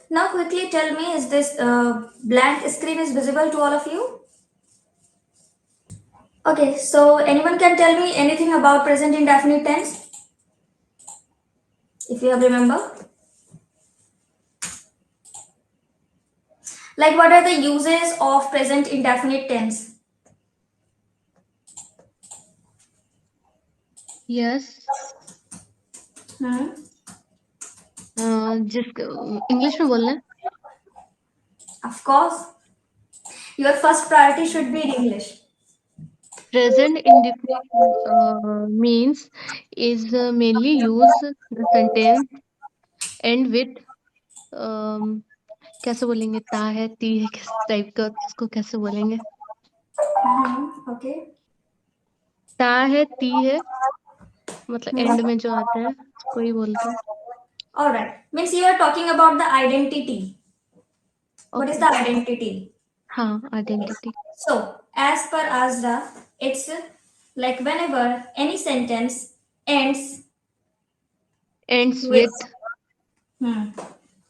Now quickly tell me, is this blank screen is visible to all of you? Okay, so anyone can tell me anything about present indefinite tense? If you have remember? Like what are the uses of present indefinite tense? Yes Hmm? जिस English में बोलना है. Of course, your first priority should be in English. Present indefinite means is mainly use the sentence end with कैसे बोलेंगे ता है ती है किस टाइप का इसको कैसे बोलेंगे Okay. ता है ती है मतलब एंड में जो आता है उसको ही बोलते हैं. All right. Means you are talking about the identity. What is okay. the identity? हाँ identity. So, as per Azra, it's like whenever any sentence ends ends with, with. hmm,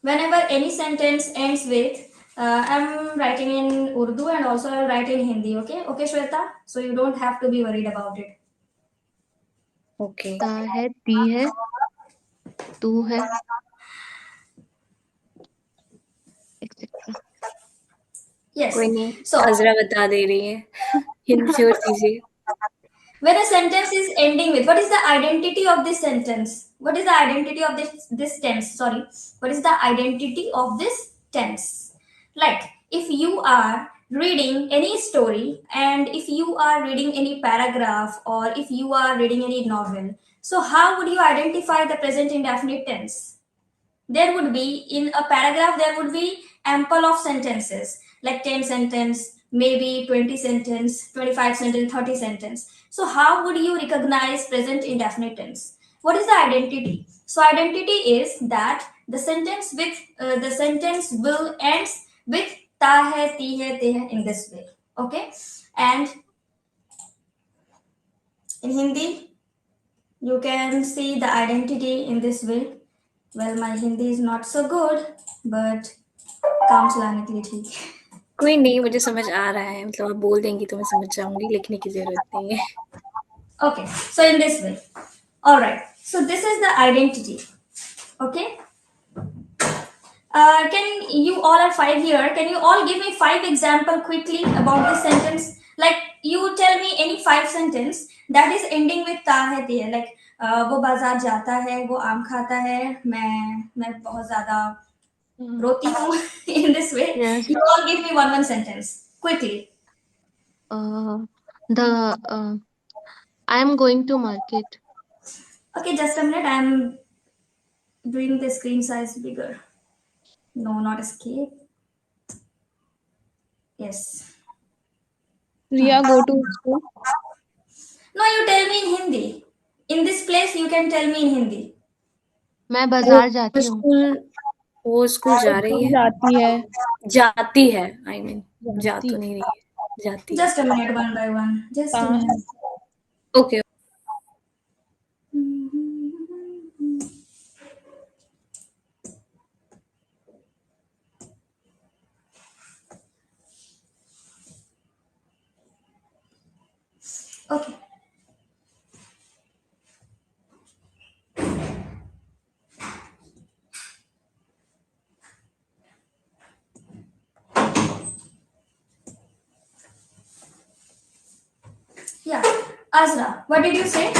whenever any sentence ends with, I'm writing in Urdu and also I'll write in Hindi. Okay, okay, Shweta. So you don't have to be worried about it. Okay. ता है ती है तू है etcetera. Yes. कोई नहीं, So Azra बता दे रही है. हिंट और दीजिए. when a sentence is ending with, what is the identity of this sentence? What is the identity of this tense? Sorry, what is the identity of this tense? Like if you are reading any story and if you are reading any paragraph or if you are reading any novel, so how would you identify the present indefinite tense? There would be in a paragraph there would be ample of sentences like 10 sentence, maybe 20 sentence, 25 sentence, 30 sentence. So how would you recognize present indefinite tense? What is the identity? So identity is that the sentence will ends with ta hai, ti hai, te hai in this way. Okay, and in Hindi you can see the identity in this way. Well, my Hindi is not so good, but काम चलाने के लिए ठीक है. कोई नहीं, मुझे समझ आ रहा है. मतलब आप बोल देंगी तो मैं समझ जाऊँगी, लिखने की ज़रूरत नहीं है. Okay, so in this way. All right. So this is the identity. Okay. Can you all are five here? Can you all give me five example quickly about this sentence? Like you tell me any five sentence that is ending with ta hai te hai. Like वो बाजार जाता है, वो आम खाता है, मैं बहुत ज्यादा रोती हूँ. In this way, yes. you all give me one sentence quickly. The I am going to market. Okay, just a minute. I'm doing the screen size bigger. No, not escape. Yes. Riya, go to school. No, you tell me in Hindi. In this place, you can tell me in Hindi. मैं वो बाजार जाती हूँ. वो school जा रही है. जाती है. जाती है, आई मीन जा जाती. तो नहीं रही है, जाती है. Just a minute, one by one. Just a minute. Okay. Okay. Yeah. Azra, what did you say?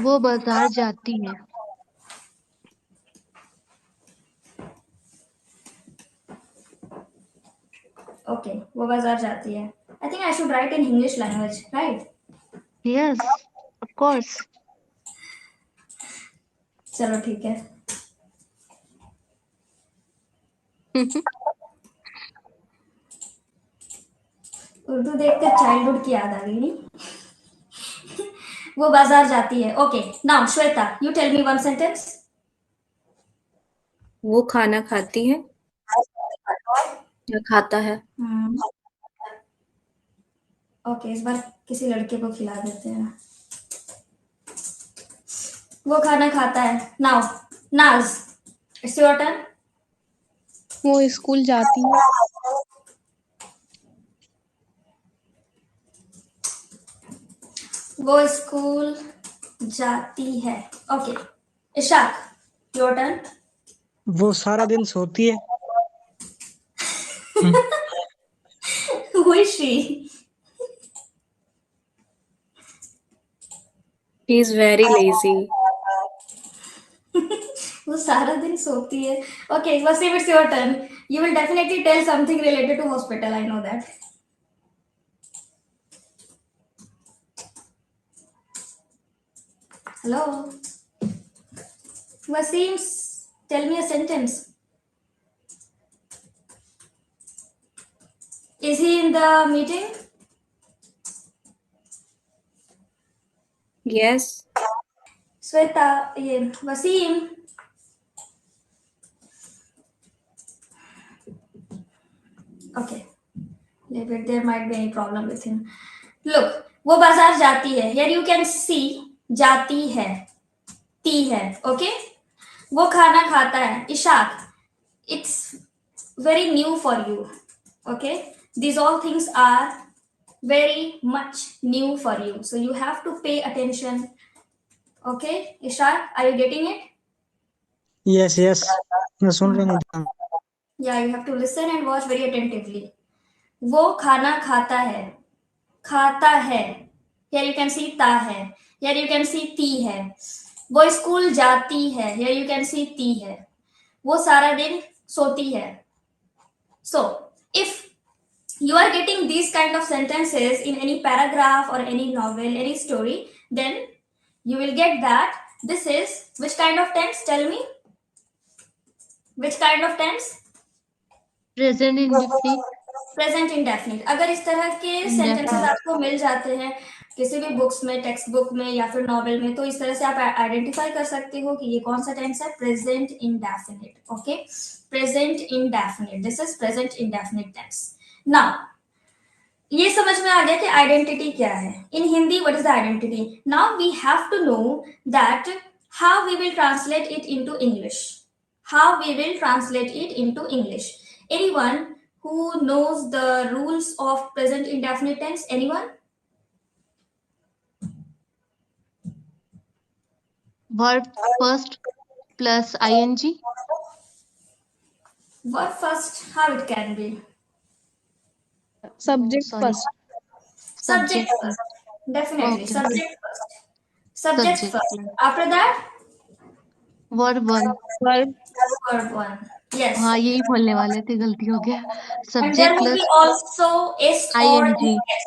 वो बाजार जाती है. Okay. वो बाजार जाती है. I think I should write in English language, right? Yes of course. चलो ठीक है. उर्दू देखकर चाइल्डहुड की याद आ गई नहीं. वो बाजार जाती है. Okay. Now, Shweta, you tell me one sentence. वो खाना खाती है या खाता है. ओके, इस बार किसी लड़के को खिला देते हैं. वो खाना खाता है. नाउ, नाज, It's your turn. वो स्कूल जाती है. वो स्कूल जाती है. Okay. Ishaq, your turn. वो सारा दिन सोती है. Who is she? He is very lazy. वो सारा दिन सोती है. Okay, Wasim, it's your turn. You will definitely tell something related to hospital. I know that. Hello. Wasim, tell me a sentence. Is he in the meeting? Yes. Sweta, Wasim. Okay. Maybe there might be any problem with him. Look, वो बाजार जाती है. Here you can see जाती है, ती है. Okay. वो खाना खाता है. Ishaq, it's very new for you. Okay. These all things are very much new for you. So you have to pay attention. Okay. Ishak, are you getting it? Yes, yes. मैं सुन रहा हूँ. Yeah, you have to listen and watch very attentively. वो खाना खाता है. खाता है. Here you can see ता है. Here you can see ती है. वो स्कूल जाती है. Here you can see ती है. वो सारा दिन सोती है. So, if you are getting these kind of sentences in any paragraph or any novel, any story, then you will get that this is which kind of tense? Tell me. Which kind of tense? Present indefinite. Present indefinite. अगर इस तरह के sentences आपको मिल जाते हैं किसी भी books में, टेक्स्ट बुक में या फिर नॉवेल में, तो इस तरह से आप आइडेंटिफाई कर सकते हो कि ये कौन सा टेंस है. Present indefinite. Okay, present indefinite. This is present indefinite tense. Now ये समझ में आ गया कि आइडेंटिटी क्या है. In Hindi what is the identity. Now we have to know that how we will translate it into English. How we will translate it into English. Anyone who knows the rules of present indefinite tense? Anyone? Verb first plus ING. Verb first, how it can be? Subject Sorry. first. Subject first. Definitely. Okay. Subject first. Subject Subject first. first. After that, verb one. Verb. verb one. Yes. हाँ यही बोलने वाले थे, गलती हो गया. And there subject would be plus also S or ING. ES.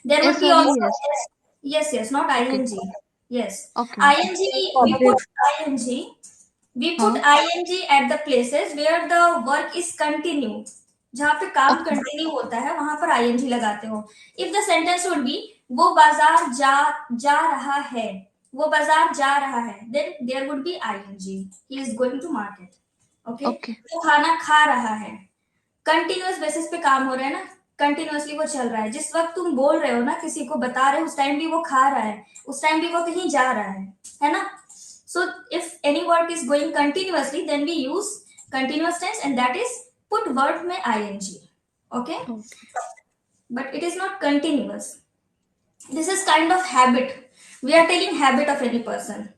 There would S be or also ES. S. Yes, not Okay. ING. Yes. Okay. ING, we put ING. We put ING at the places where the work is continue. जहाँ पे काम continue होता है वहां पर ING लगाते हो. If the sentence would be वो बाजार जा रहा है, वो बाजार जा रहा है, then there would be ING. He is going to market. Okay. Okay. वो खाना खा रहा है. कंटिन्यूअस बेसिस पे काम हो रहा है ना, कंटिन्यूअसली वो चल रहा है. जिस वक्त तुम बोल रहे हो ना, किसी को बता रहे हो, उस टाइम भी वो खा रहा है, उस टाइम भी वो कहीं जा रहा है ना. So if any work is going continuously, then we use continuous tense, and that is put verb में ing. Okay? But it is not continuous. This is kind of habit. We are taking habit of any person.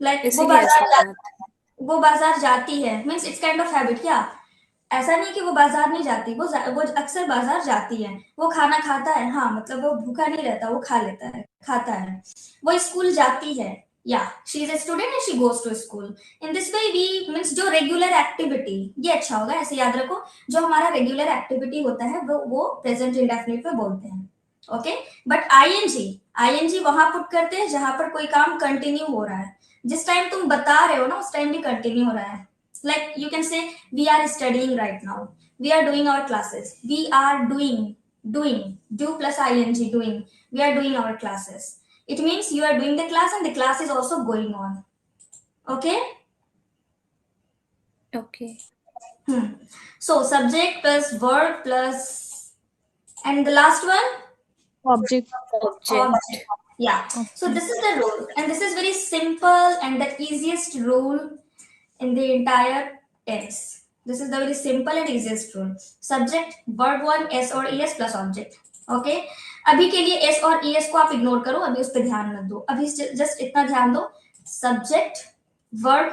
Like वो बाजार जाती है means it's kind of habit. क्या ऐसा नहीं कि वो बाजार नहीं जाती, वो अक्सर बाजार जाती है. वो खाना खाता है, हाँ मतलब वो भूखा नहीं रहता, वो खा लेता है, खाता है. वो स्कूल जाती है. Yeah, she is a student and she goes to school. In this way we means जो regular activity, ये अच्छा होगा, ऐसे याद रखो, जो हमारा regular activity होता है वो present indefinite पे बोलते हैं. Okay? But ing वहां पुट करते हैं जहां पर कोई काम कंटिन्यू हो रहा है. जिस टाइम तुम बता रहे हो ना, उस टाइम भी कंटिन्यू हो रहा है. Like you can say we are studying right now, we are doing our classes, we are doing do plus ing, doing, we are doing our classes. It means you are doing the class and the class is also going on. Okay. So subject plus verb plus, and the last one, Object. Yeah. So this is the rule, and this is very simple and the easiest rule in the entire tense. This is the very simple and easiest rule. Subject, verb one, s और es plus object. Okay? अभी के लिए s और es को आप ignore करो, अभी उस पर ध्यान मत दो. अभी जस्ट इतना ध्यान दो, subject, verb,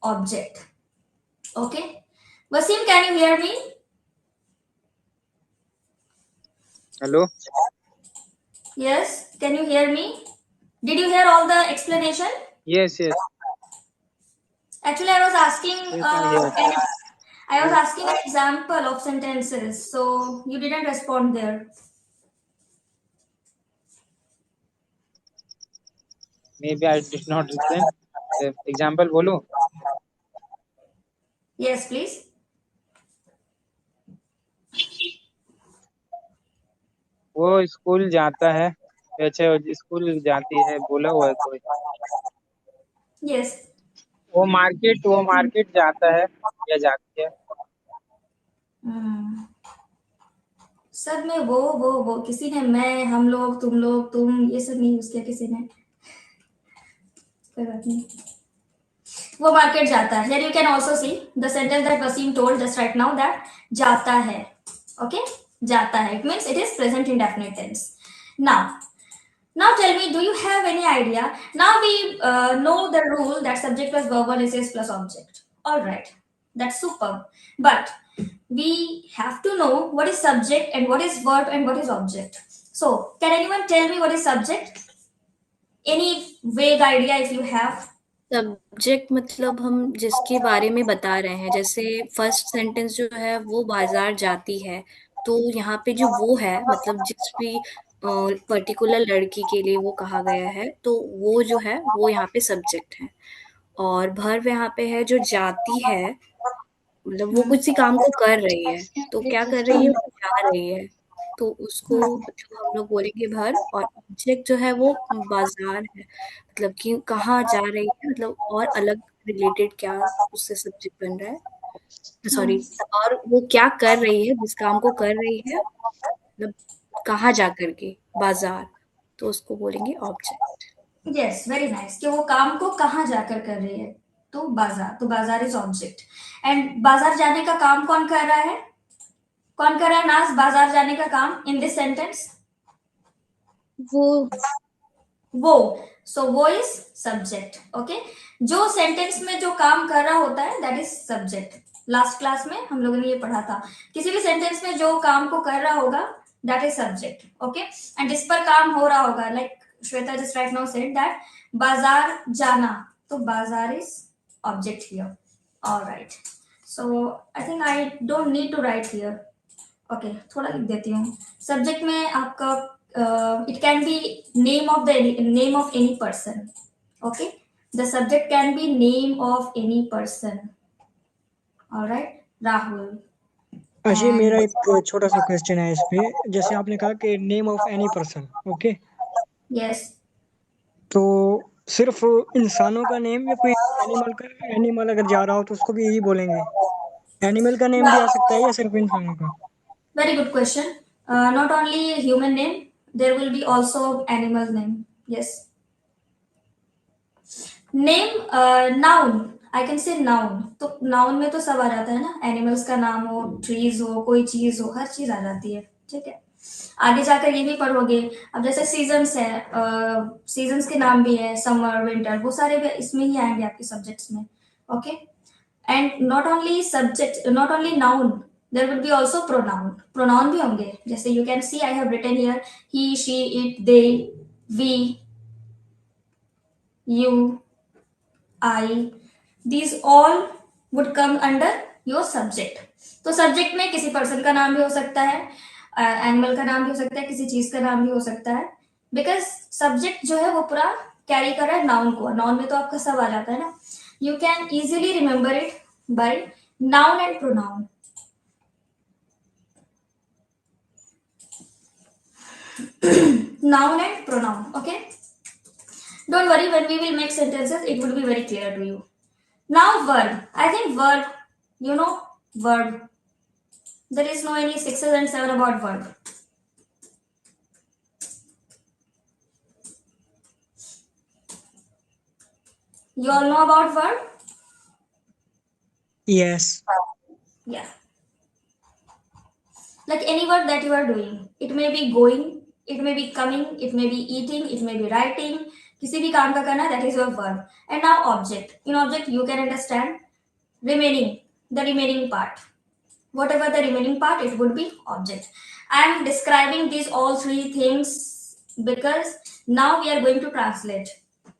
object. Okay? Wasim, can you hear me? Hello. Yes, can you hear me? Did you hear all the explanation? Yes, yes. Actually, I was asking. Yes, I hear. I was asking an example of sentences, so you didn't respond there. Maybe I did not listen. Example बोलो. Yes, please. वो school जाता है. अच्छा, school जाती है बोला हुआ है कोई. Yes. वो मार्केट जाता है या जाती है. सब में वो किसी ने मैं, हम लोग, तुम ये सब नहीं यूज किया किसी ने. कोई बात नहीं. वो मार्केट जाता है. Here you can also see the sentence that Wasim told just right now, that जाता है. Okay? जाता है. It means it is present indefinite tense. Now tell me, do you have any idea? Now we know the rule that subject plus verb one is plus object. All right, that's superb. But we have to know what is subject and what is verb and what is object. So, can anyone tell me what is subject? Any vague idea if you have? Subject मतलब हम जिसके बारे में बता रहे हैं, जैसे first sentence जो है वो बाजार जाती है, तो यहाँ पे जो वो है मतलब जिस भी पर्टिकुलर लड़की के लिए वो कहा गया है, तो वो जो है वो यहाँ पे सब्जेक्ट है. और भर्व यहाँ पे है जो जाती है, मतलब वो किसी काम को कर रही है, तो क्या कर रही है, वो जा रही है, तो उसको जो हम लोग बोलेंगे भर्व. और ऑब्जेक्ट जो है वो बाजार है, मतलब कि कहाँ जा रही है, मतलब और अलग रिलेटेड क्या उससे सब्जेक्ट बन रहा है, सॉरी, और वो क्या कर रही है, जिस काम को कर रही है, मतलब कहाँ जा करके, बाजार, तो उसको बोलेंगे ऑब्जेक्ट. Yes, very nice. कि वो काम को कहाँ जाकर कर रही है, तो बाजार इज ऑब्जेक्ट. एंड बाजार जाने का काम कौन कर रहा है? कौन कर रहा है नाज बाजार जाने का काम इन दिस सेंटेंस? वो. सो वो इज सब्जेक्ट. ओके, जो सेंटेंस में जो काम कर रहा होता है that is subject. Last class में हम लोगों ने ये पढ़ा था. किसी भी सेंटेंस में जो काम को कर रहा होगा that is subject. Okay, and जिस पर काम हो रहा होगा, like Shweta just right now said that बाजार जाना, तो bazaar is object here. Alright, so I think I don't need to write here. Okay, थोड़ा लिख देती हूँ. सब्जेक्ट में आपका it can be name of any person. Okay, the subject can be name of any person. All right, Rahul. अशी And- मेरा एक छोटा सा क्वेश्चन है इस पे. जैसे आपने कहा कि name of any person. Okay, Yes. तो सिर्फ इंसानों का नेम या कोई एनिमल अगर जा रहा हो तो उसको भी यही बोलेंगे? एनिमल का नेम भी आ सकता है या सिर्फ इंसानों का? Very good question. Not only human name, there will be also animal name. Yes. Name, noun. I can say noun. तो noun में तो सब आ जाता है ना. एनिमल्स का नाम हो, ट्रीज हो, कोई चीज हो, हर चीज आ जाती है. ठीक है, आगे जाकर ये भी पढ़ोगे. अब जैसे सीजन्स है, सीजन्स के नाम भी है, समर, विंटर, वो सारे भी इसमें ही आएंगे आपके सब्जेक्ट्स में. Okay, and not only subject, not only noun, there will be also pronoun. Pronoun भी होंगे. जैसे you can see I have written here he, she, it, they, we, you, I. These all would come under your subject. तो subject में किसी person का नाम भी हो सकता है, एनिमल का नाम भी हो सकता है, किसी चीज का नाम भी हो सकता है. बिकॉज सब्जेक्ट जो है वो पूरा कैरी कर रहा है नाउन को. नाउन में तो आपका सब आ जाता है ना. You can easily remember it by noun and pronoun. Noun and pronoun. Okay, don't worry, when we will make sentences it will be very clear to you. Now verb. I think verb, you know, verb. There is no any 6s and 7 about verb. You all know about verb? Yes. Yeah. Like any work that you are doing, it may be going, it may be coming, it may be eating, it may be writing. किसी भी काम का करना, that is your verb. And now object. In object, you can understand remaining, the remaining part. Whatever the remaining part, it would be object. I am describing these all three things because now we are going to translate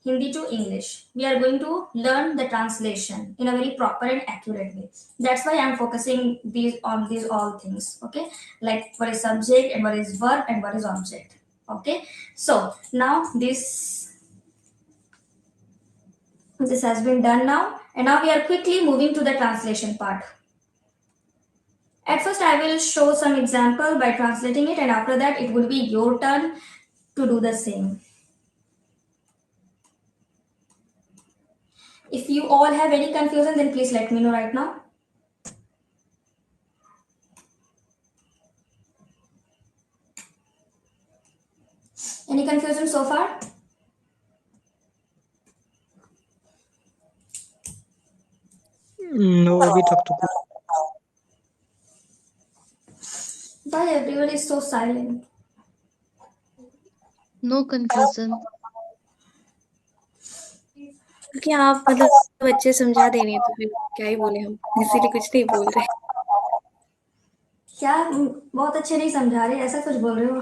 Hindi to English. We are going to learn the translation in a very proper and accurate way. That's why I am focusing these on these all things. Okay, like what is subject and what is verb and what is object. Okay, so now this has been done now, and now we are quickly moving to the translation part. At first, I will show some example by translating it, and after that, it will be your turn to do the same. If you all have any confusion, then please let me know right now. Any confusion so far? No, अभी तक तो कुछ Why everyone is so silent? No confusion. क्योंकि आप मतलब अच्छे समझा दे रही हैं, तो फिर क्या ही बोले हम, इसीलिए कुछ नहीं बोल रहे। क्या बहुत अच्छे नहीं समझा रहे, ऐसा कुछ बोल रहे हो?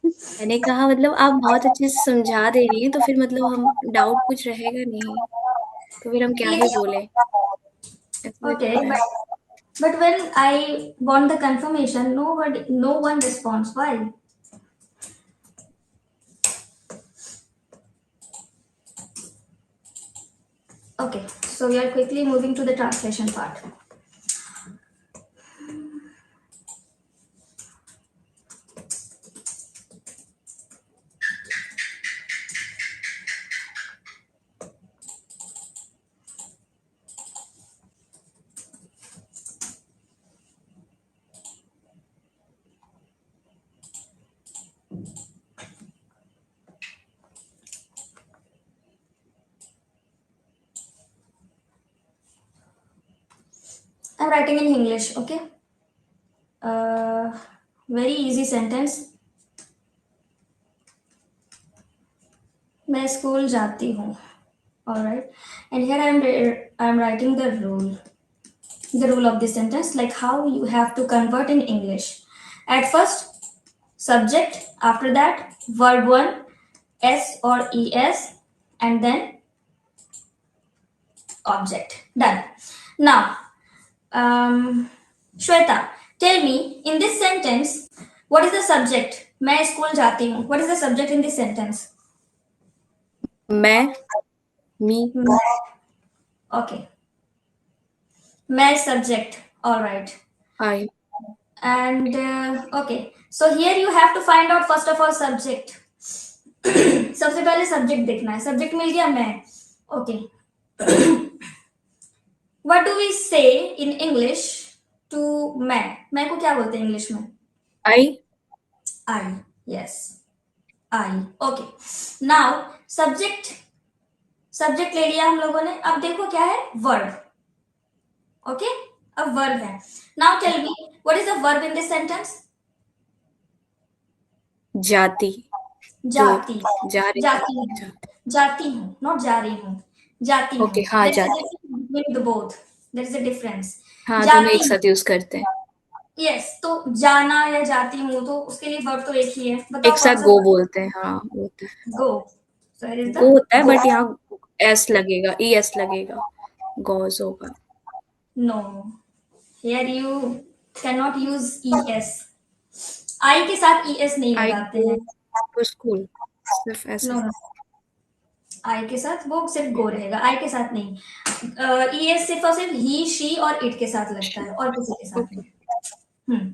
मैंने कहा मतलब आप बहुत अच्छे से समझा दे रही हैं, तो फिर मतलब हम डाउट कुछ रहेगा नहीं, तो फिर हम क्या ही बोले। Okay, but when I want the confirmation, no one responds. Why? Okay, so we are quickly moving to the translation part. I'm writing in English, okay? Very easy sentence. मैं स्कूल जाती हूँ. All right. And here I'm writing the rule of this sentence, like how you have to convert in English. At first, subject. After that, verb 1, S or ES, and then object. Done. Now, Shweta, tell me, in this sentence, what is the subject? मैं school जाती हूँ. What is the subject in this sentence? मैं, me. Okay. मैं subject. All right. I. And okay, so here you have to find out first of all subject. सबसे पहले subject देखना है. Subject मिल गया मैं. Okay. What do we say in English to मैं को क्या बोलते हैं English में? I. Yes. I. Okay. Now subject ले लिया हम लोगों ने. अब देखो क्या है? Verb. Okay. अब verb है. Now tell me, what is the verb in this sentence? जाती. जाती. जा रही. जाती हूँ, not जा रही हूँ. जाती हूँ. Okay, हाँ, जाती. Between the both. There is a difference. हाँ, दोनों एक साथ यूज करते हैं. Yes, तो जाना या जाती हूँ, तो उसके लिए verb तो एक ही है. एक साथ go बोलते हैं. हाँ, होता है. Go. So here is the go होता है, बट यहाँ s लगेगा, es लगेगा. goes होगा. No. Here you cannot use es. I के साथ es नहीं लगाते हैं. to school. सिर्फ ऐसा. No. I के साथ वो सिर्फ go रहेगा. I के साथ नहीं. es सिर्फ और सिर्फ he, she और it के साथ लगता है, और किसी के साथ नहीं.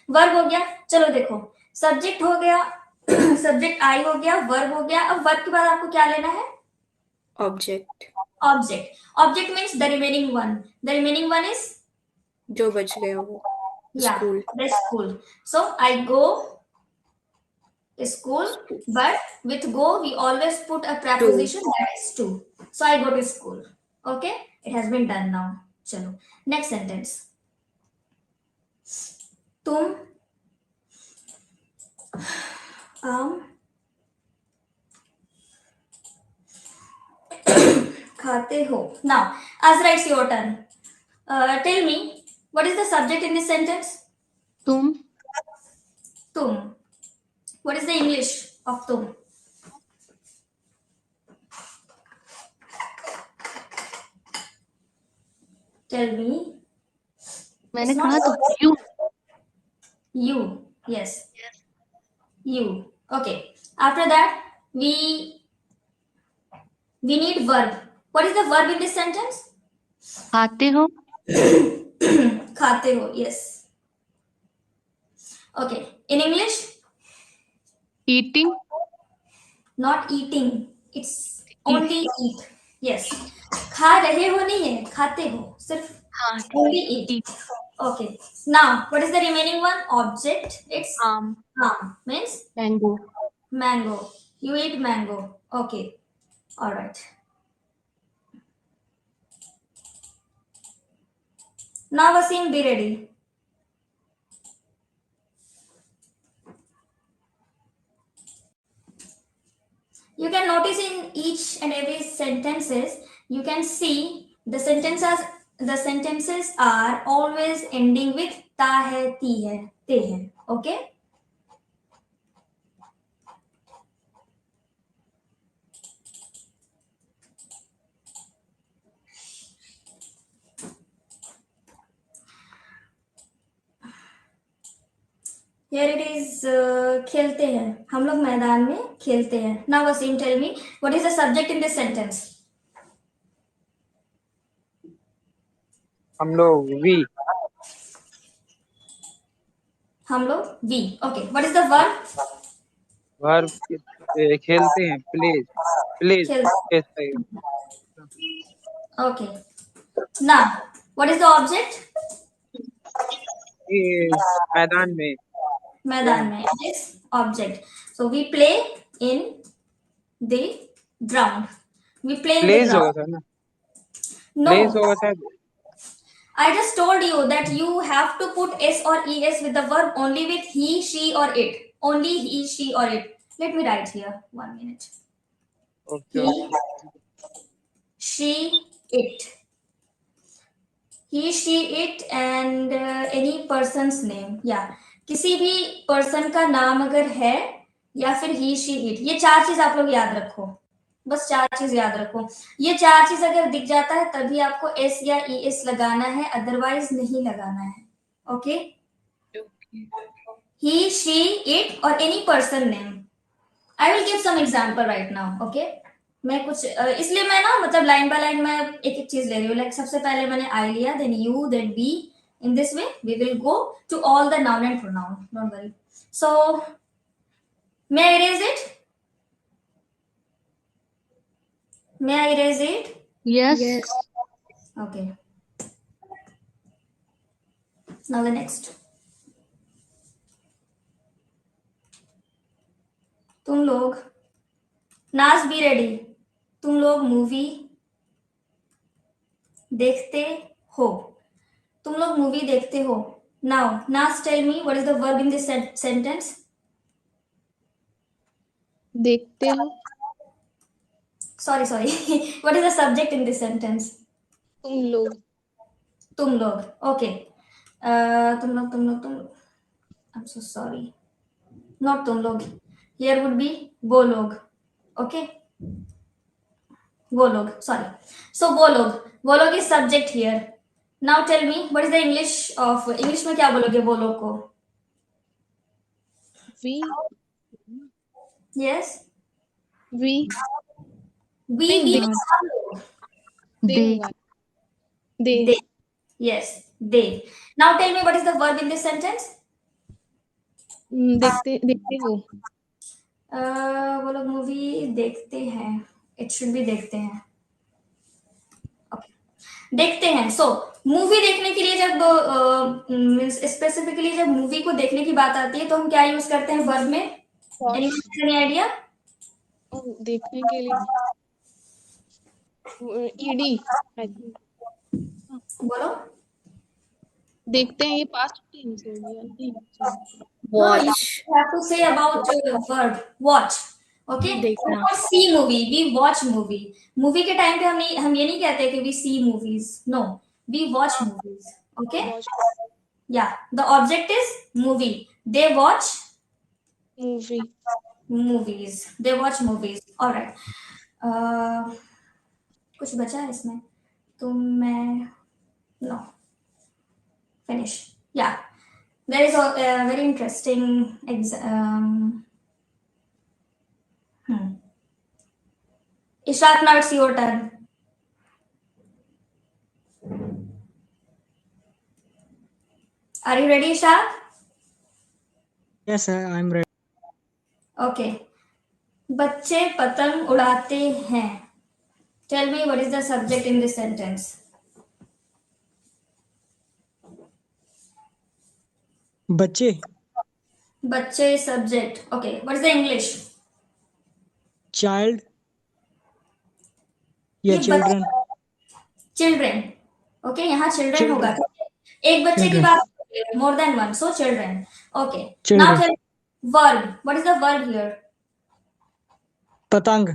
वर्ब हो गया. चलो देखो, सब्जेक्ट हो गया, सब्जेक्ट आई हो गया, वर्ब हो गया. अब वर्ब के बाद आपको क्या लेना है? Object. Object means the remaining one is जो बच गया वो. School. The school. So I go school, but with go we always put a preposition that is to. So I go to school. Okay, it has been done now. चलो next sentence, तुम आम खाते हो. Now, Azra, it's your turn. Tell me, what is the subject in this sentence? तुम Tum. What is the English of tum? Tell me. मैंने It's not कहा तो you you. Yes. You. Okay. After that, we need verb. What is the verb in this sentence? खाते हो खाते हो. Yes. Okay. In English, eating not eating. It's only eat. Yes. खा रहे हो नहीं है, खाते हो. सिर्फ हाँ only eat. Okay. Now, what is the remaining one? Object. It's आम means mango mango. You eat mango. Okay. All right. Now, Wasim, be ready. You can notice in each and every sentences, you can see the sentences are always ending with ta hai, ti hai, te hai. Okay. Here it is, खेलते हैं. हम लोग मैदान में खेलते हैं. Now Wasim, tell me, what is the subject in this sentence? हम लोग वी हम लोग we. Okay. What is the verb? Verb खेलते हैं, प्लेज प्लेज खेल. Okay. Now, what is the object? मैदान में मैदान में. It is object. So we play in the ground. We play in the plays होगा ground. था ना, No, प्लेज होगा था. I just told you that you have to put s or es with the verb only with he, she, or it. Only he, she, or it. Let me write here. 1 minute. Okay He, she, it. He, she, it, and any person's name. Yeah. किसी भी person का नाम अगर है या फिर ही, she, it, ये चार चीज आप लोग याद रखो. बस चार चीज याद रखो. ये चार चीज अगर दिख जाता है तभी आपको एस या ई एस लगाना है, अदरवाइज नहीं लगाना है. Okay. He, she, it, or any person name. I will give some example right now. Okay. मैं कुछ इसलिए मैं ना मतलब लाइन बाय लाइन मैं एक एक चीज ले रही हूँ. लाइक सबसे पहले मैंने I लिया, then you, then we. In this way, we will go to all the noun and pronoun. Don't worry. So, may I erase it? May I erase it? Yes Yes. Okay. Now the next. तुम लोग, नाज be ready. तुम लोग movie देखते हो. तुम लोग movie देखते हो. Now, Nas, tell me what is the verb in this sentence? देखते हो. Sorry. What is the subject in this sentence? तुम लोग. तुम लोग. Okay. तुम लोग. I'm so sorry. Not तुम लोग. Here would be वो लोग. Okay. वो लोग. Sorry. So वो लोग. वो लोग is subject here. Now tell me what is the English of English में क्या बोलोगे वो लोग को? We. Yes. We. We नहीं, means हम लोग. they दे होगा. They. They. Yes, they. Now tell me what is the verb in this sentence? देखते देखते हो. वो लोग मूवी देखते हैं. It should be देखते हैं. Okay. देखते हैं. So मूवी देखने के लिए जब मीन्स स्पेसिफिकली जब मूवी को देखने की बात आती है तो हम क्या यूज करते हैं वर्ब में? Any idea? देखने के लिए ईडी. बोलो। देखते हैं, ये पास्ट टेंस हो गया नहीं? No, no, you watch, have to say about verb watch. Okay, we देखना। don't see movie, we watch movie. Movie के टाइम पे हम ये नहीं कहते कि we see movies. No, we watch movies. Okay, watch yeah. The object is movie. They watch movie. movies. They watch movies. All right. कुछ बचा है इसमें? तो मैं no finish. Yeah. There is a very interesting Ishaq, now it's your turn. Are you ready, Ishaq? Yes, I'm ready. Okay. बच्चे पतंग उड़ाते हैं. Tell me what is the subject in this sentence. बच्चे, बच्चे is subject. Okay. What is the English? Child या ये children? children. Okay. यहाँ children Children. होगा. एक बच्चे की Children. बात more than one. So children. Okay. Children. Now tell me verb. What is the verb here? पतंग।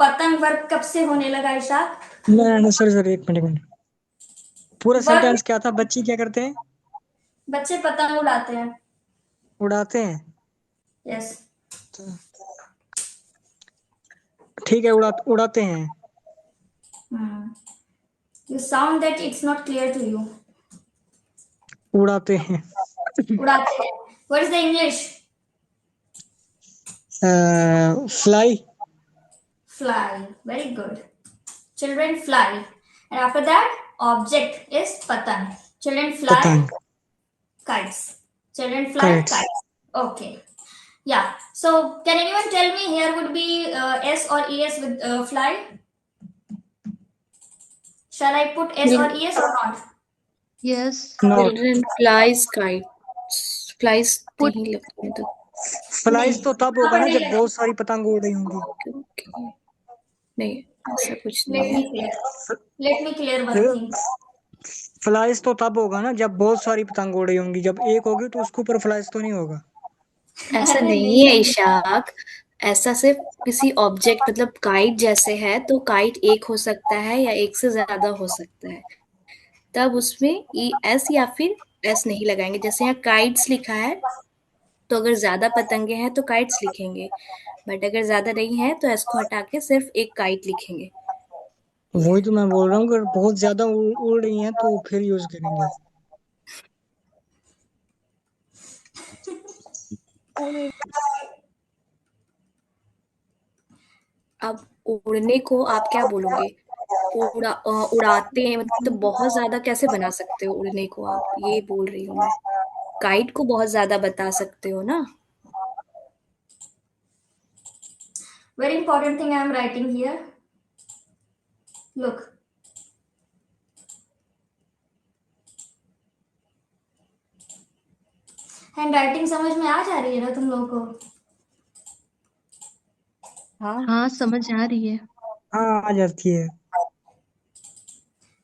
पतंग वर्ब कब से होने लगा इशाक? नहीं, सॉरी, एक मिनट। पूरा Verb- सेंटेंस क्या था? बच्चे क्या करते हैं? बच्चे पतंग उड़ाते हैं. उड़ाते हैं। Yes. ठीक है, उड़ाते हैं। You sound that it's not clear to you. उड़ाते हैं। उड़ाते हैं. What is the English? Fly. Fly. Very good. Children fly. And after that, object is patang. Children fly पतंग। kites. Children fly Kites. kites. Okay. Yeah. So, can anyone tell me here would be S or ES with fly? Shall I put S or ES or not? Yes, not. Children flies kites, flies नहीं लगता है तो flies तो तब होगा ना जब बहुत सारी पतंग उड़ रही होंगी। ओके, नहीं ऐसा कुछ Let नहीं है। me clear. Let me clear one thing. Flies तो तब होगा ना जब बहुत सारी पतंग उड़ रही होंगी। जब एक होगी तो उसके ऊपर फ्लाइज तो नहीं होगा। ऐसा अरे नहीं है इशाक, ऐसा सिर्फ किसी ऑब्जेक्ट मतलब काइट जैसे है तो काइट एक हो सकता है या एक से ज्यादा हो सकता है, तब उसमें एस या फिर एस नहीं लगाएंगे। जैसे यहाँ काइट्स लिखा है तो अगर ज्यादा पतंगे हैं तो काइट्स लिखेंगे, बट अगर ज्यादा नहीं है तो एस को हटा के सिर्फ एक काइट लिखेंगे। वही तो मैं बोल रहा हूँ, अगर बहुत ज्यादा उड़ रही हैं तो फिर यूज करेंगे। अब उड़ने को आप क्या बोलोगे? उड़ाते हैं मतलब बहुत ज्यादा कैसे बना सकते हो उड़ने को आप, ये बोल रही हूँ मैं। काइट को बहुत ज्यादा बता सकते हो ना। Very important thing I am writing here. Look. Hand writing समझ में आ जा रही है ना तुम लोगों को? हाँ समझ आ रही है। हाँ, आ जाती है।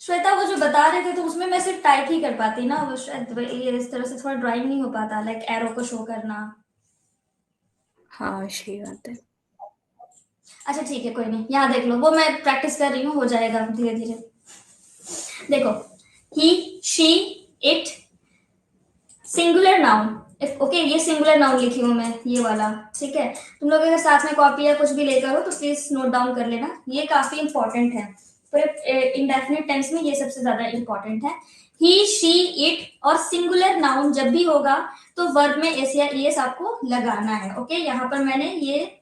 श्वेता वो जो बता रहे थे तो उसमें मैं सिर्फ टाइप ही कर पाती ना, वो शायद ये इस तरह से थोड़ा ड्राइंग नहीं हो पाता, लाइक एरो को शो करना। हाँ सही बात है। अच्छा ठीक है, कोई नहीं, यहाँ देख लो, वो मैं प्रैक्टिस कर रही हूँ, हो जाएगा धीरे धीरे। देखो, he, she, it, singular noun. Okay, ये सिंगुलर नाउन लिखी हूँ मैं, ये वाला, ठीक है। तुम लोग अगर साथ में कॉपी या कुछ भी लेकर हो तो प्लीज नोट डाउन कर लेना, ये काफी इंपॉर्टेंट है। इंडेफिनिट टेंस में ये सबसे ज्यादा इंपॉर्टेंट है। ही, शी, इट और सिंगुलर नाउन जब भी होगा तो वर्ब में एस या ईएस आपको लगाना है। ओके, यहाँ पर मैंने ये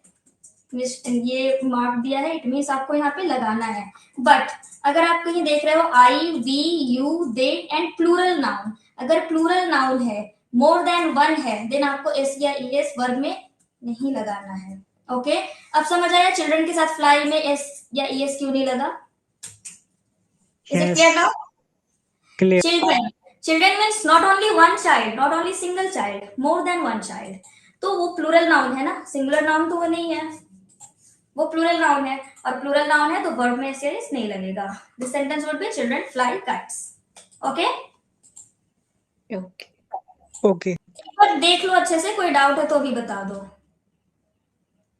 मार्क दिया है, इट मीन्स आपको यहाँ पे लगाना है। बट अगर आप कहीं देख रहे हो I, we, you, they and plural noun, अगर प्लूरल नाउन है, मोर देन वन है, देन आपको एस या ईएस वर्ब में नहीं लगाना है। ओके, अब समझ आया चिल्ड्रन के साथ फ्लाई में एस या ईएस क्यों नहीं लगा? Is it clear now? Clear. Children means not only one child, not only single child, more than one child. तो वो प्लूरल नाउन है ना, सिंगुलर नाउन तो वो नहीं है। वो प्लूरल नाउन है, और प्लूरल नाउन है तो वर्ब में एस या एस नहीं लगेगा. This sentence would be children fly kites. Okay, okay. Okay. एक बार देख लो अच्छे से, कोई डाउट है तो भी बता दो.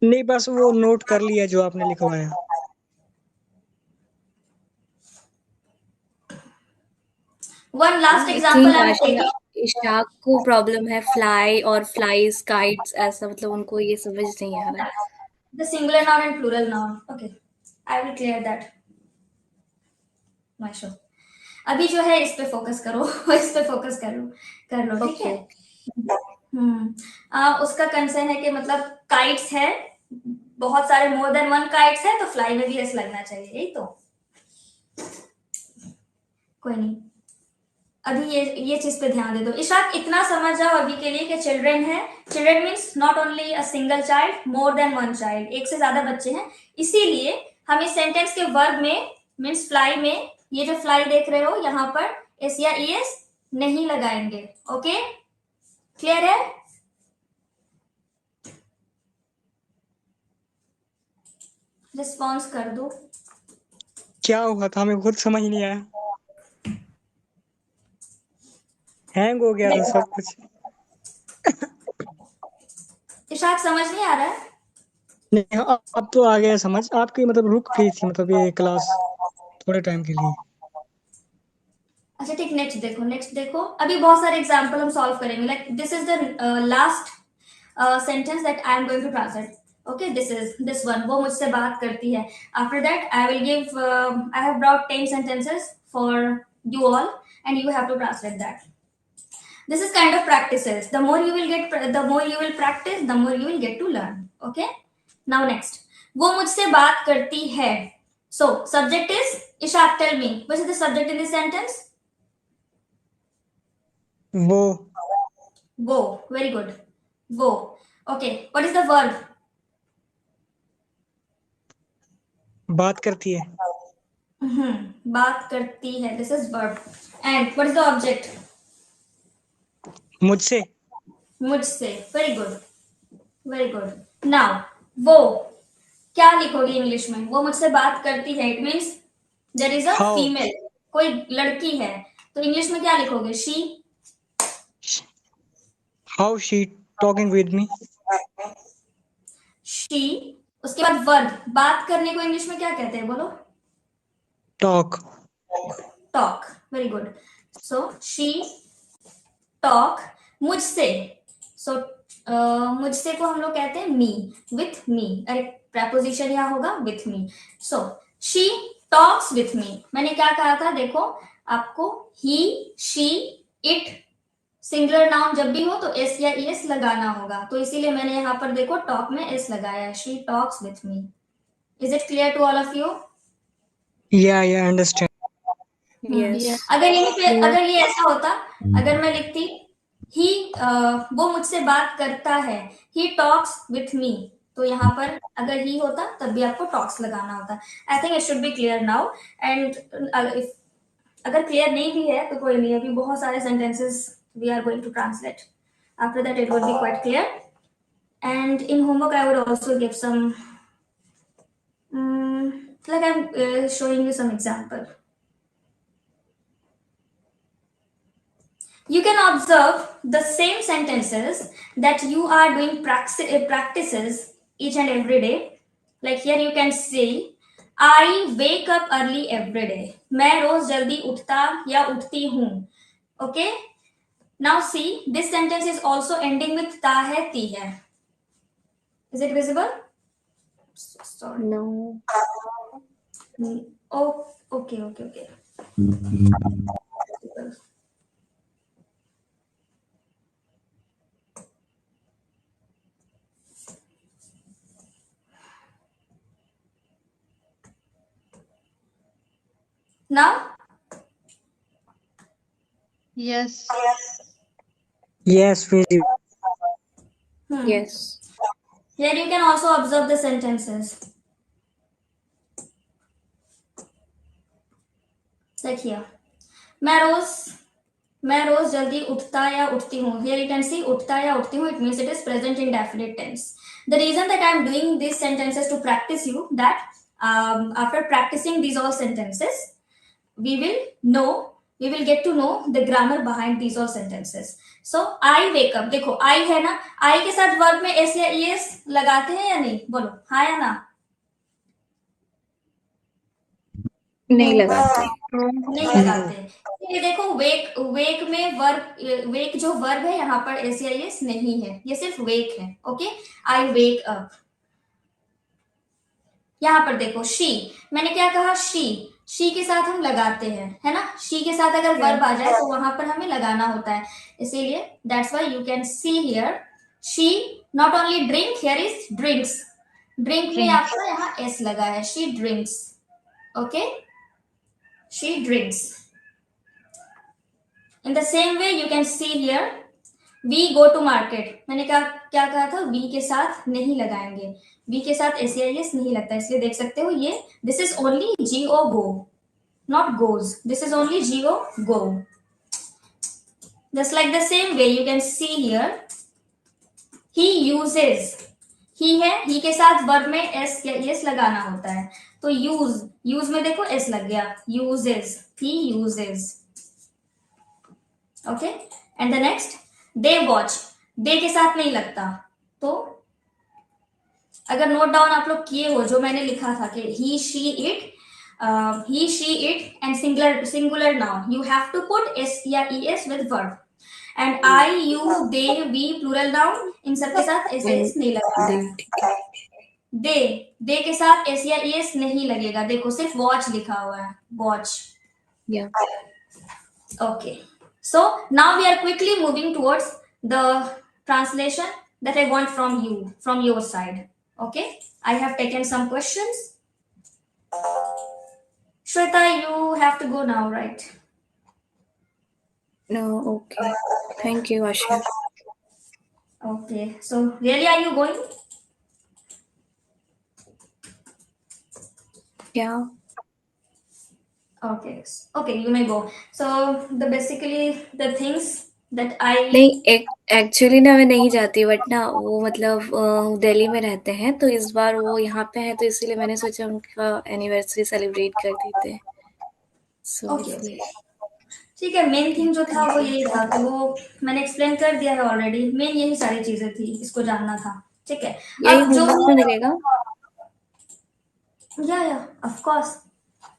नहीं, बस वो नोट कर लिया जो आपने लिखवाया. One last I example think I am Asha taking. Ishaq को प्रॉब्लम है फ्लाई और फ्लाइज काइट्स, ऐसा मतलब उनको ये समझ नहीं आ रहा है. The singular noun and plural noun. Okay, I will clear that. My sure. अभी जो है इस पे फोकस करो. इस पे फोकस कर लो, ठीक है. उसका कंसर्न है कि मतलब काइट्स है, बहुत सारे मोर देन वन काइट्स है, तो फ्लाई में भी एस लगना चाहिए, यही तो. कोई नहीं, अभी ये चीज पे ध्यान दे दो. इशाक इतना समझ जाओ अभी के लिए कि चिल्ड्रन है, children means not only a single child, more than one child, एक से ज्यादा बच्चे हैं. इसीलिए हम इस सेंटेंस के वर्ब में मीन्स फ्लाई में, ये जो फ्लाई देख रहे हो यहाँ पर एस या एस नहीं लगाएंगे. ओके, क्लियर है? रिस्पॉन्स कर दो. क्या हुआ था हमें खुद समझ नहीं आया. हैंग हो गया था सब कुछ. इशाक समझ नहीं आ रहा है? नहीं, अब तो आ गया समझ. आपकी मतलब रुक गई थी मतलब ये क्लास थोड़े टाइम के लिए. अच्छा ठीक, नेक्स्ट देखो. अभी बहुत सारे एग्जांपल हम सॉल्व करेंगे. Like this is the last sentence that I am going to translate. Okay, this one, वो मुझसे बात करती है. After that I will give, I have brought 10 sentences for you all and you have to translate that. This is kind of practices. The more you will practice, the more you will get to learn. Okay, now next, वो मुझसे बात करती है. So subject is, Ishaq, tell me, which is the subject in this sentence? वो. Very good. वो. Okay, what is the verb? बात करती है. बात करती है, this is verb. And what is the object? मुझसे. मुझसे. Very good. Now वो क्या लिखोगे इंग्लिश में? वो मुझसे बात करती है, it means there is a How? Female, कोई लड़की है, तो इंग्लिश में क्या लिखोगे? She. How she talking with me? She. उसके बाद वर्ब, बात करने को इंग्लिश में क्या कहते हैं, बोलो? Talk. Talk. Very good. So she talk मुझसे. सो मुझसे को हम लोग कहते हैं मी, विथ मी. अरे प्रपोजिशन यहाँ होगा with me. So she talks with मी. मैंने क्या कहा था, देखो आपको ही, शी, इट, सिंगुलर नाउन जब भी हो तो एस या एस लगाना होगा, तो इसीलिए मैंने यहाँ पर देखो टॉक में एस लगाया. She talks with me. Is it clear to all of you? Yeah, understand. Yes. अगर ये ऐसा होता, अगर मैं लिखती ही, वो मुझसे बात करता है, ही टॉक्स विथ मी, तो यहाँ पर अगर ही होता तब भी आपको टॉक्स लगाना होता. I think it should be clear now. And अगर क्लियर नहीं भी है तो कोई नहीं, अभी बहुत सारे sentences we are going to translate. After that it will be quite clear. And in homework I would also give some, like I'm showing you some example. You can observe the same sentences that you are doing practices each and every day. Like here you can say, I wake up early every day. मैं रोज जल्दी उठता या उठती हूँ. Okay. Now see, this sentence is also ending with ता है, ती है. Is it visible? Sorry. No. Oh, okay. Now? Yes. Yes, visible. Yes. Here you can also observe the sentences. Like here, मैं रोज मैं रोज जल्दी उठता या उठती हूँ. Here you can see उठता या उठती हूँ. It means it is present indefinite tense. The reason that I am doing these sentences to practice you that after practicing these all sentences, we will get to know the grammar behind these all sentences. So I wake up. देखो I है ना, I के साथ verb में s या es लगाते हैं या नहीं? बोलो हाँ या ना? नहीं लगाते. नहीं लगाते. ये देखो वेक में वर्ब, वेक जो वर्ब है यहाँ पर एस या एस नहीं है, ये सिर्फ वेक है. ओके, आई वेक अप. यहाँ पर देखो शी, मैंने क्या कहा? शी के साथ हम लगाते हैं, है ना? शी के साथ अगर वर्ब आ जाए तो वहां पर हमें लगाना होता है, इसीलिए that's why you can see here she not only drink, here is drinks. Drink में आपका यहाँ एस लगा है. She drinks. Okay, she drinks. In the same way, you can see here, we go to market. मैंने क्या कहा था? we के साथ नहीं लगाएंगे. we के साथ s नहीं लगता, इसलिए देख सकते हो ये this is only go go, not goes. This is only go go. Just like the same way, you can see here, he uses. he है, he के साथ verb में s या es लगाना होता है, तो use में देखो s लग गया. uses, he uses. Okay, and the next they watch. They के साथ नहीं लगता, तो अगर नोट डाउन आप लोग किए हो जो मैंने लिखा था कि he she it and singular noun, you have to put S या es with verb. And I you they we plural noun, इन सब के साथ एस नहीं लगता. दे के साथ एस या es नहीं लगेगा. देखो सिर्फ वॉच लिखा हुआ है, watch. Okay. So now we are quickly moving towards the translation that I want from you, from your side. Okay, I have taken some questions. Shweta, you have to go now, right? No, okay. Thank you, Asha. Okay, so really are you going? Yeah. Okay, you may go. So basically the things that I नहीं, actually ना मैं नहीं जाती, but ना वो मतलब दिल्ली में रहते हैं, तो इस बार वो यहाँ पे है, तो इसीलिए मैंने सोचा उनका एनिवर्सरी सेलिब्रेट कर देते हैं. सो ओके, ठीक है. मेन थिंग जो था वो यही था, तो वो मैंने एक्सप्लेन कर दिया है ऑलरेडी. मेन यही सारी चीजें थी, इसको जानना था. ठीक है, यही अब जो होमवर्क में मिलेगा. Yeah, of course.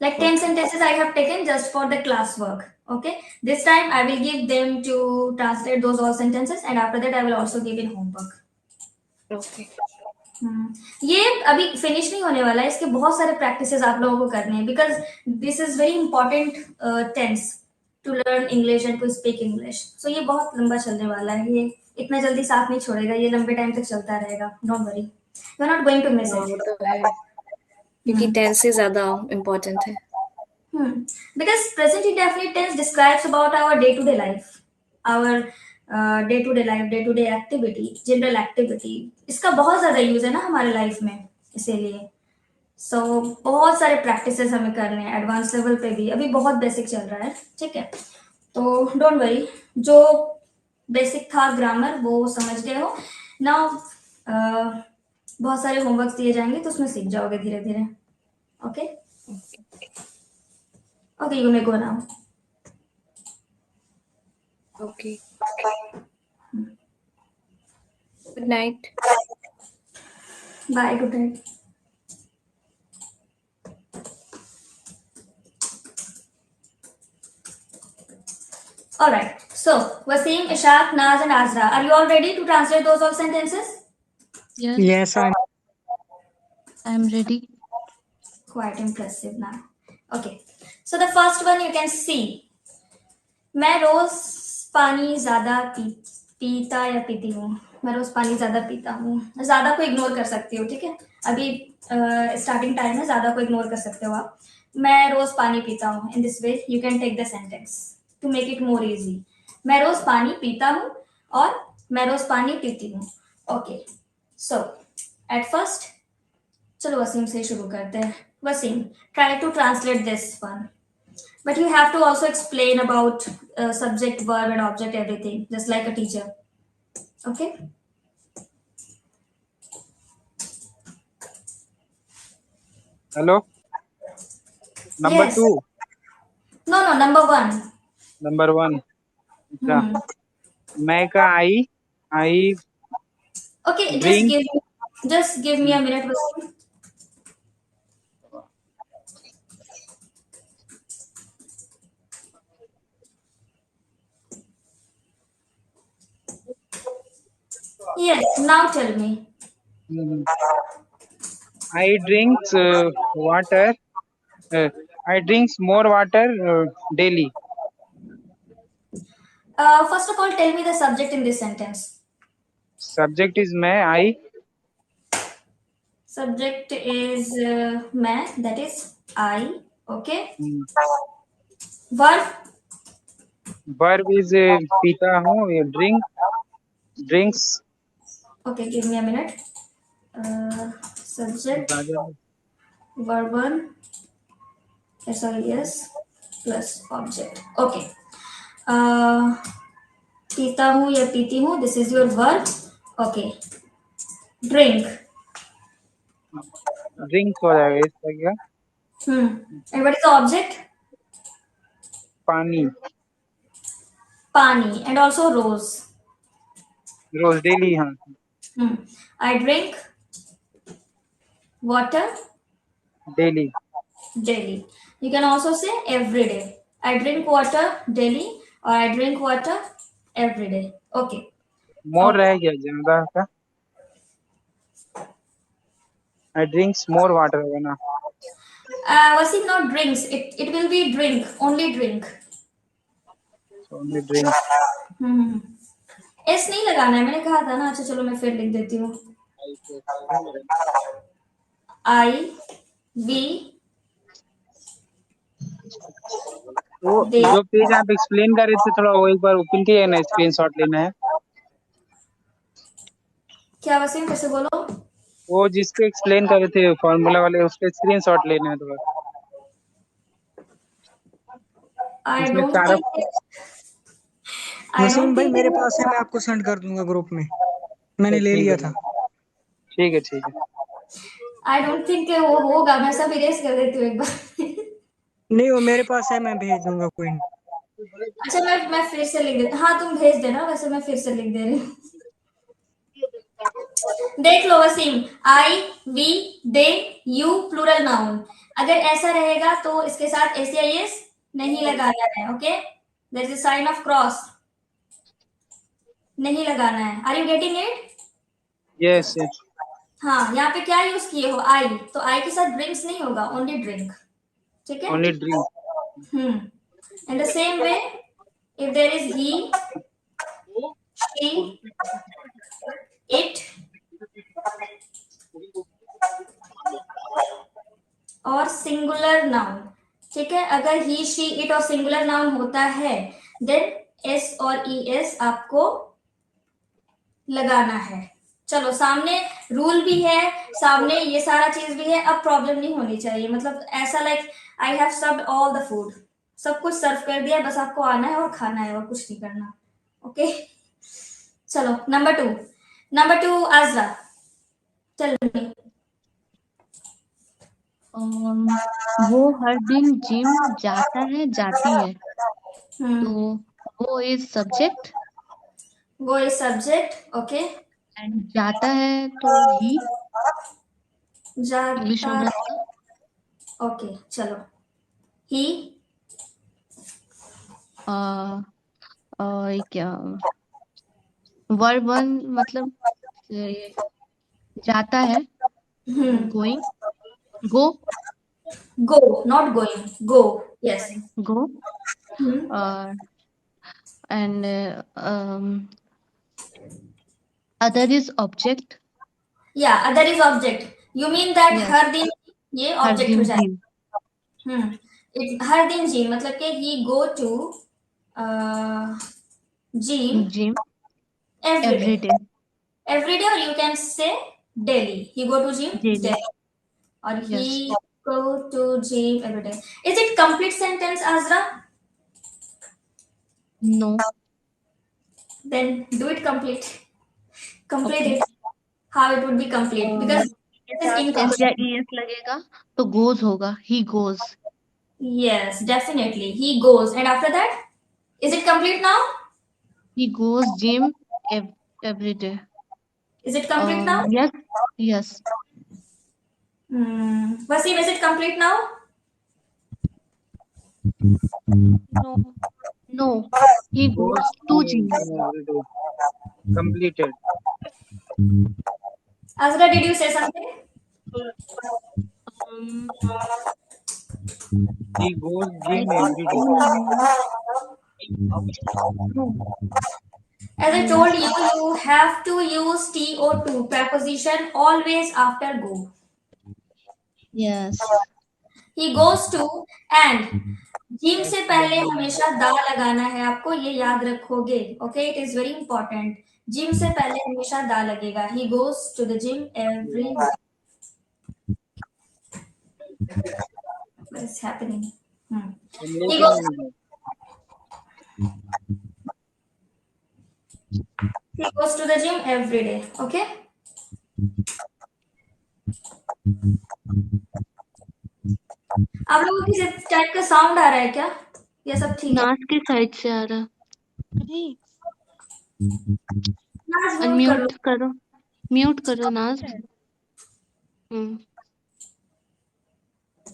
Like 10 sentences I have taken just for the class work. Okay, this time I will give them to translate those all sentences, and after that I will also give in homework. Okay. ये अभी finish नहीं होने वाला है, इसके बहुत सारे practices आप लोगों को करने हैं, because this is very important tense to learn English and to speak English. So ये बहुत लंबा चलने वाला है, ये इतना जल्दी साथ नहीं छोड़ेगा, ये लंबे टाइम तक चलता रहेगा. Don't worry, you are not going to miss वो इट. तो है, क्योंकि टेंस से ज्यादा इम्पोर्टेंट है. Because present indefinite tense describes about our day-to-day life, our day-to-day activity, general activity. इसका बहुत ज्यादा यूज है ना हमारे लाइफ में, इसीलिए सो बहुत सारे प्रैक्टिसेस हमें करने हैं एडवांस लेवल पे भी. अभी बहुत बेसिक चल रहा है, ठीक है, तो डोंट वरी. जो बेसिक था ग्रामर वो समझ गए हो. नाउ बहुत सारे होमवर्क दिए जाएंगे, तो उसमें सीख जाओगे धीरे धीरे. Okay, Okay, you may go now. Okay. Good night. Bye, good night. All right. So, Wasim, Ishaq, Naz, and Azra, are you all ready to translate those all sentences? Yes, I'm ready. Quite impressive now. Okay. So the first one you can see. मैं रोज पानी ज्यादा पीता या पीती हूँ. मैं रोज पानी ज्यादा पीता हूँ. ज्यादा को इग्नोर कर सकती हो, ठीक है, अभी स्टार्टिंग टाइम है, ज्यादा को इग्नोर कर सकते हो आप. मैं रोज पानी पीता हूँ. In this way you can take the sentence to make it more easy. मैं रोज पानी पीता हूँ और मैं रोज पानी पीती हूँ. ओके, सो एट फर्स्ट चलो वसीम से शुरू करते हैं. Wasim, try to translate this one. But you have to also explain about subject, verb, and object, everything, just like a teacher. Okay. Hello number Yes. 2 No, no. Number 1. Number 1 अच्छा Hmm. मैं का आई Okay. Drink Just give me a minute. Wasim. Yes. Now tell me. I drinks water I drinks more water daily. First of all, tell me the subject in this sentence. Subject is I. Subject is मैं, that is I. Okay. Verb. Verb is पीता हूँ. Drinks. Okay, give me a minute. Subject, verb 1, SIS plus object. Okay. पीता हूँ या पीती हूँ. This is your verb. Okay. Drink. Drinks हो जाएगा इसका क्या? And what is the object? पानी. Pani. And also rose. Rose daily हाँ. I drink water Daily. daily. You can also say every day. I drink water daily or I drink water every day. Okay. More Okay. रह गया ज़्यादा का. I drinks more water होगा ना. Wasim, not drinks. It will be drink. Only drink. So only drink. S नहीं लगाना है, मैंने कहा था ना. अच्छा चलो मैं फिर लिख देती हूँ. I we तो they. जो पेज आप एक्सप्लेन कर रहे थे थोड़ा वो एक बार ओपन किया ना स्क्रीनशॉट लेना है. क्या वसीम कैसे बोलो? वो जिसके एक्सप्लेन कर रहे थे फॉर्मूला वाले उसके स्क्रीनशॉट लेना है थोड़ा. I इसमें don't सारा think. I वसीम don't भाई think. मेरे पास है, मैं आपको सेंड कर दूंगा ग्रुप में. मैंने ले लिया था. ठीक है. I don't think वो होगा. मैं सब इरेज कर देती हूँ एक बार. नहीं वो मेरे पास है, मैं भेज दूंगा. कोई नहीं. अच्छा मैं फिर से लिख देती. हाँ तुम भेज देना. वैसे मैं फिर से लिख दे रही हूँ. देख लो Waseem. I we they you plural noun. अगर ऐसा रहेगा तो इसके साथ एस नहीं लगाना है. Okay. There is a sign of cross. नहीं लगाना है. Are you getting it? Yes. हाँ यहाँ पे क्या यूज किए हो? आई. तो आई के साथ ड्रिंक्स नहीं होगा. Only drink. ठीक है. Only drink. In the same way, if there is he, she, it, और सिंगुलर नाउन. ठीक है. अगर ही शी इट और सिंगुलर नाउन होता है देन एस और ई एस आपको लगाना है. चलो सामने रूल भी है, सामने ये सारा चीज भी है. अब प्रॉब्लम नहीं होनी चाहिए. मतलब ऐसा like I have served all the food. सब कुछ सर्व कर दिया. बस आपको आना है और खाना है और कुछ नहीं करना. ओके. चलो नंबर टू आजरा. चल मी. वो हर दिन जिम जाता है जाती है. तो वो इज सब्जेक्ट. वो इज सब्जेक्ट. ओके. एंड जाता है तो ही इंग्लिश जाता. होना था. ओके चलो. ही क्या वर्ब 1 मतलब ये जाता है. Going. Go. Not going. Go. Yes. Go. And other is object. या other is object. You mean that Yes. हर दिन ये हर ऑब्जेक्ट हो दिन जाएगा. जिम. हर दिन जिम मतलब कि he go to gym every day. every day or you can say daily. He go to gym Daily. daily. और Yes. he go to gym every day. Is it complete sentence, Azra? No. Then do it complete. Complete Okay. it. How it would be complete? Because के it is साथ S incomplete. या ES लगेगा तो goes होगा, he goes. Yes, definitely. He goes. And after that? Is it complete now? He goes gym every day. Is it complete now? Yes, yes. Wasim, is it complete now? No. No, he goes to gym. every day. Completed. Azra, did you say something? He goes gym every day. No. As I told you, you have to use to preposition always after go. Yes. He goes to and gym से पहले हमेशा दा लगाना है आपको, ये याद रखोगे. Okay, it is very important. Gym से पहले हमेशा दा लगेगा. He goes to the gym every day. What is happening? He goes. He goes to the gym every day. Okay. आप लोगों को किसी टाइप का साउंड आ रहा है क्या? ये सब ठीक है? नाज के साइड से आ रहा. अरे नाज अनम्यूट करो, म्यूट करो नाज.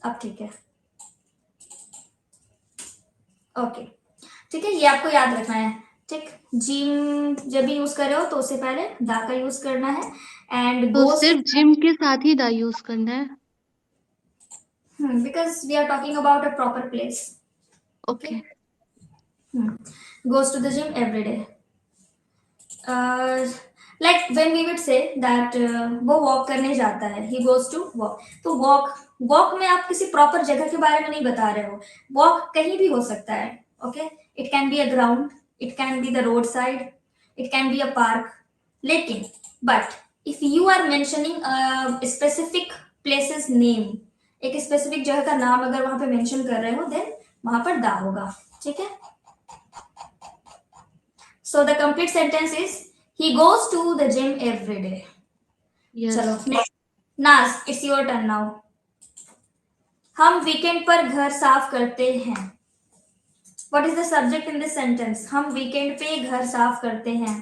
अब ठीक है. ओके, ठीक है. ये आपको याद रखना है. ठीक. जिम जब भी यूज कर रहे हो तो उससे पहले दा का यूज करना है. एंड तो गो सिर्फ जिम के साथ ही दा यूज करना है. because we are talking about a proper place. Okay. Goes to the gym every day. Like when we would say that वो वॉक करने जाता है. He goes to walk. तो वॉक में आप किसी प्रॉपर जगह के बारे में नहीं बता रहे हो. वॉक कहीं भी हो सकता है. Okay, it can be a ground, it can be the road side, it can be a park. लेकिन but if you are mentioning specific places name, एक स्पेसिफिक जगह का नाम अगर वहां पे मेंशन कर रहे हो, देन वहां पर दा होगा. ठीक है. So the complete sentence is he goes to the gym every day. Yes. चलो next. नाज, it's your turn now. हम वीकेंड पर घर साफ करते हैं. What is the subject in this sentence? हम वीकेंड पे घर साफ करते हैं.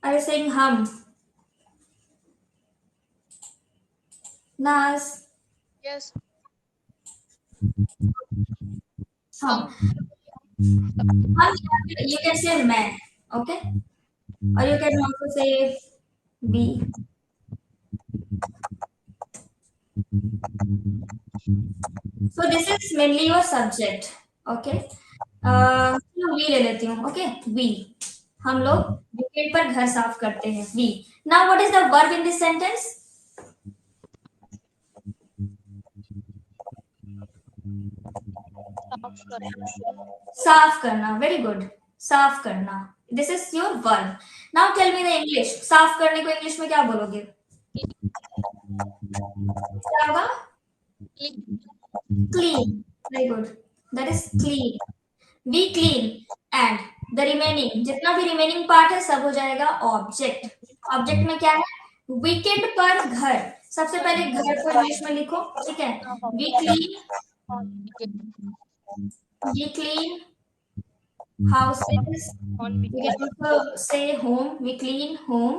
Are you saying हम? नाज. यस हम. You can say मैं. Okay. Or you can also say we. So this is mainly your subject. Okay. we ले लेती हूँ. Okay. We. हम लोग वीकेंड पर घर साफ करते हैं. We. Now what is the verb in this sentence? साफ करना. Very good. साफ करना. This is your verb. Now tell me the English. साफ करने को इंग्लिश में क्या बोलोगे? क्या होगा? Clean. Very good. That is clean. We clean. And the remaining, जितना भी remaining part है सब हो जाएगा object. Object में क्या है? Weekend पर घर. सबसे पहले घर को इंग्लिश में लिखो. ठीक है. We clean houses. We can also say home. We clean home.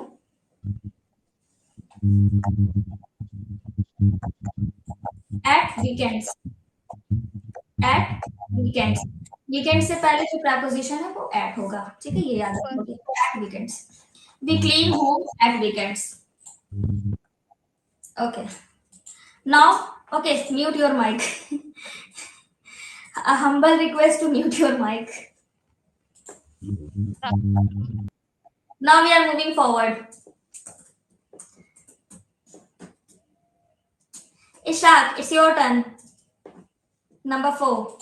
At weekends. At weekends. Weekend से पहले जो preposition है वो at होगा. ठीक है, ये याद रखोगे. At weekends. We clean home at weekends. Okay. Now, okay, mute your mic. A humble request to mute your mic. Now we are moving forward. Ishaq, it's your turn. Number 4.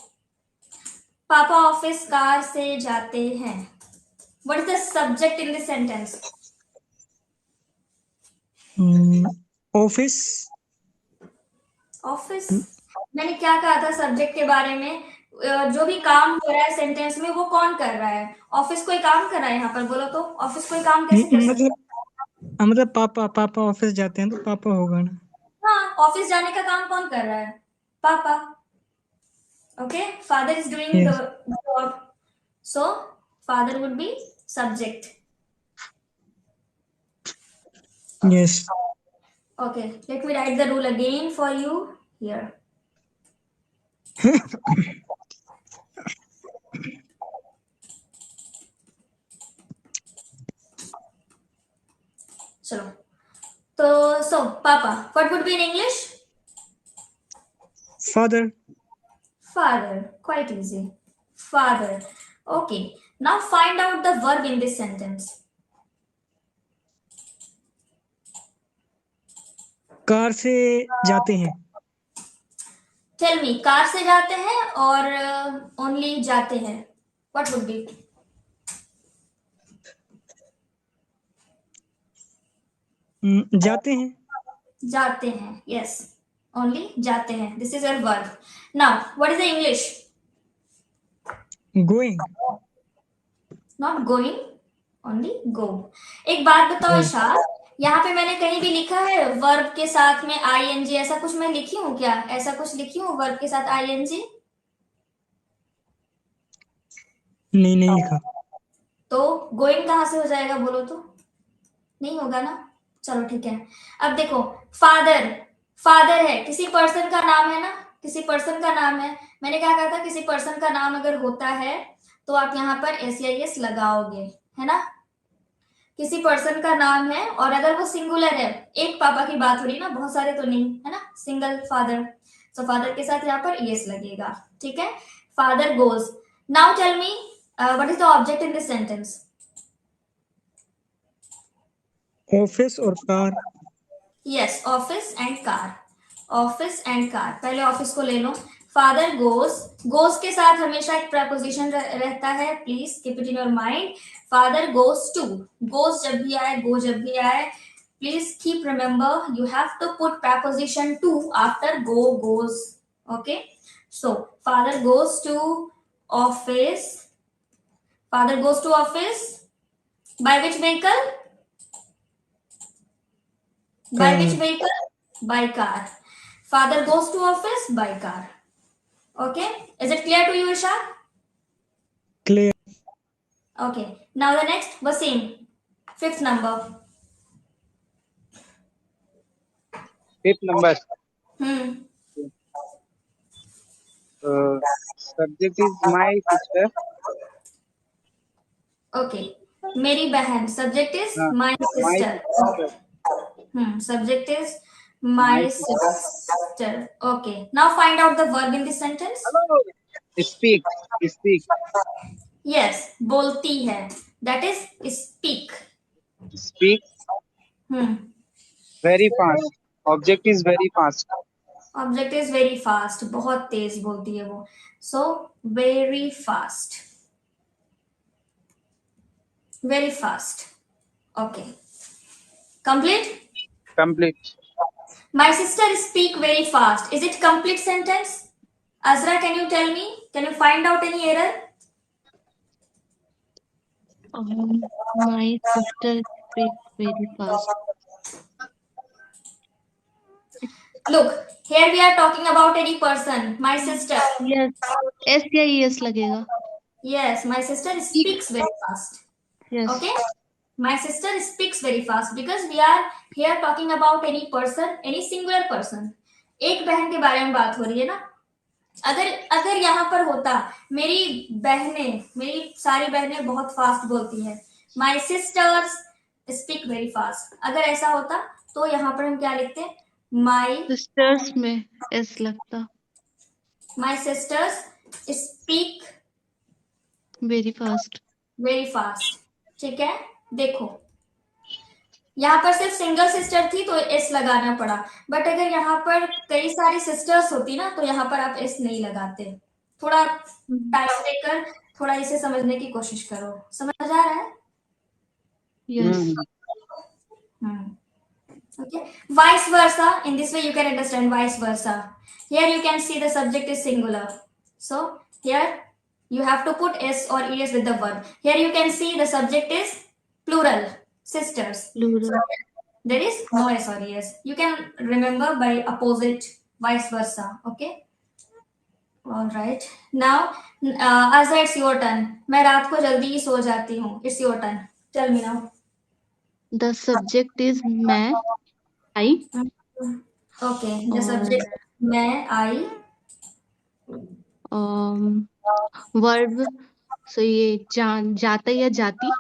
पापा office car से जाते हैं. What is the subject in this sentence? Office. Office. मैंने क्या कहा था subject के बारे में? जो भी काम हो रहा है सेंटेंस में वो कौन कर रहा है? ऑफिस कोई काम कर रहा है यहाँ पर, बोलो तो ऑफिस कोई काम कैसे कर सकता है? मतलब पापा ऑफिस जाते हैं तो पापा होगा ना. हाँ, ऑफिस जाने का काम कौन कर रहा है? पापा. Okay, father is doing the job, so father would be subject. Yes. Okay, let me write the rule again for you here. चलो, तो so papa, what would be in English? Father. Father, quite easy. Father. Okay, now find out the verb in this sentence. Car से जाते हैं. Tell me, car से जाते हैं और only जाते हैं. What would be? जाते हैं. जाते हैं. Yes, only जाते हैं. This is your verb. Now, what is the English? Going. Not going, only go. एक बात बताओ ईशा, यहाँ पे मैंने कहीं भी लिखा है वर्ब के साथ में ing, ऐसा कुछ मैं लिखी हूँ क्या? ऐसा कुछ लिखी हूँ वर्ब के साथ ing? नहीं लिखा. तो गोइंग कहाँ से हो जाएगा बोलो तो? नहीं होगा ना. चलो ठीक है. अब देखो, फादर है, किसी पर्सन का नाम है ना, किसी पर्सन का नाम है. मैंने क्या कहा था, किसी पर्सन का नाम अगर होता है तो आप यहाँ पर SIS लगाओगे, है ना. किसी पर्सन का नाम है और अगर वो सिंगुलर है, एक पापा की बात हो रही है ना, बहुत सारे तो नहीं है ना, सिंगल फादर, सो फादर के साथ यहाँ पर ES लगेगा. ठीक है. Father goes. Now tell me, what is the object in this sentence? Office और car. Yes, office and car. Office and car. पहले ऑफिस को ले लो. फादर गोज के साथ हमेशा एक प्रपोजिशन रहता है, please keep it in your mind. Father goes to. Goes जब भी आए, गो जब भी आए, please keep remember you have to put preposition to after go, goes. Okay, so father goes to office. Father goes to office by which vehicle? By which vehicle? By car. Father goes to office by car. Okay, is it clear to you, Isha? Clear. Okay, now the next, Wasim, 5th number. 5th number. Subject is my sister. Okay, मेरी बहन. Subject is my sister. Subject is my sister. Okay, now find out the verb in this sentence. Hello. Speak. Yes, बोलती है. That is speak. Very fast. Object is very fast. Object is very fast. बहुत तेज बोलती है वो. So very fast. Very fast. Okay. Complete? Complete. My sister speak very fast. Is it complete sentence? Azra, can you tell me? Can you find out any error? My sister speaks very fast. Look, here we are talking about any person. My sister. Yes. S या ES लगेगा. Yes, my sister speaks very fast. Yes. Okay? My sister speaks very fast because we are here talking about any person, any singular person. एक बहन के बारे में बात हो रही है ना. अगर यहाँ पर होता मेरी सारी बहनें बहुत फास्ट बोलती हैं, My sisters speak very fast. अगर ऐसा होता तो यहाँ पर हम क्या लिखते? My sisters में S लगता. My sisters speak very fast. Very fast. ठीक है. देखो, यहाँ पर सिर्फ सिंगल सिस्टर थी तो एस लगाना पड़ा, बट अगर यहाँ पर कई सारी सिस्टर्स होती ना तो यहाँ पर आप एस नहीं लगाते. थोड़ा टाइम लेकर थोड़ा इसे समझने की कोशिश करो। समझ आ रहा है? Yes. Okay. Vice versa. In this way, you can understand vice versa. Here you can see the subject is singular. So here you have to put s or es with the verb. Here you can see the subject is plural, sisters. Plural. So there is no s or es. You can remember by opposite, vice versa. Okay. All right. Now, Azra, it's your turn. मैं रात को जल्दी ही सो जाती हूँ. It's your turn. Tell me now. The subject is मैं, I. Okay. The subject is मैं, I. Verb. So ये जाता या जाती?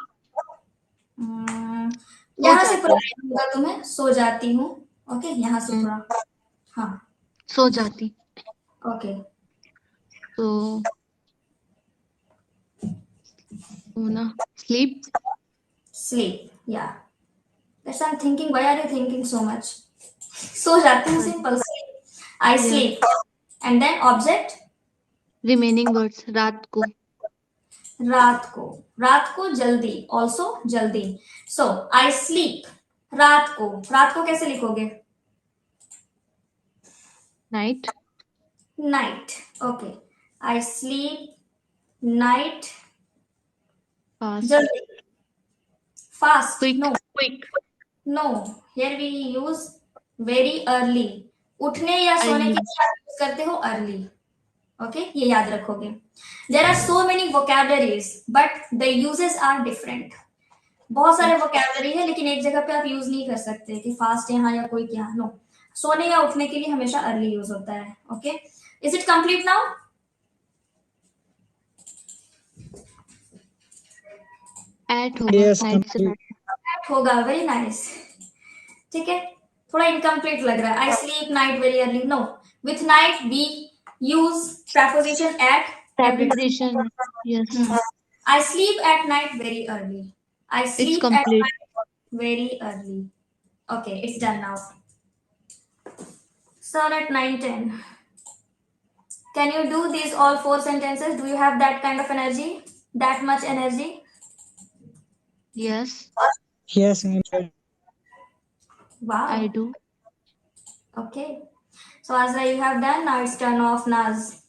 यहाँ से पूरा होगा तुम्हें सो जाती हूँ. ओके, यहाँ से पूरा. हाँ, सो जाती. ओके. तो सोना, sleep. Sleep. Yeah. That's I'm thinking. Why are you thinking so much? सो जाती हूँ, simple. Sleep. I sleep. And then object. Remaining words. रात को. रात को जल्दी. Also जल्दी. So I sleep. रात को कैसे लिखोगे? Night. Night. Okay. I sleep. Night. Fast. Jaldi. Fast. Quick. No. Quick. No. Here we use very early. उठने या सोने के लिए आप यूज करते हो early. Okay, ये याद रखोगे. There are so many vocabularies, but the uses are different. बहुत सारे vocabulary है, लेकिन एक जगह पे आप यूज नहीं कर सकते कि fast यहाँ या कोई क्या. No. सोने या उठने के लिए हमेशा early यूज होता है. Okay. Is it complete now? At होगा. Yes, Night से complete. होगा. Very nice. ठीक है. थोड़ा incomplete लग रहा है. I sleep night very early. No. With night we use preposition at. Preposition. Yes. I sleep at night very early. I sleep at complete. night very early. Okay, it's done now. So at 9:10. Can you do these all 4 sentences? Do you have that kind of energy? That much energy? Yes. Yes, ma'am. Wow. I do. Okay. So Azra, you have done. Now it's turn off Naz.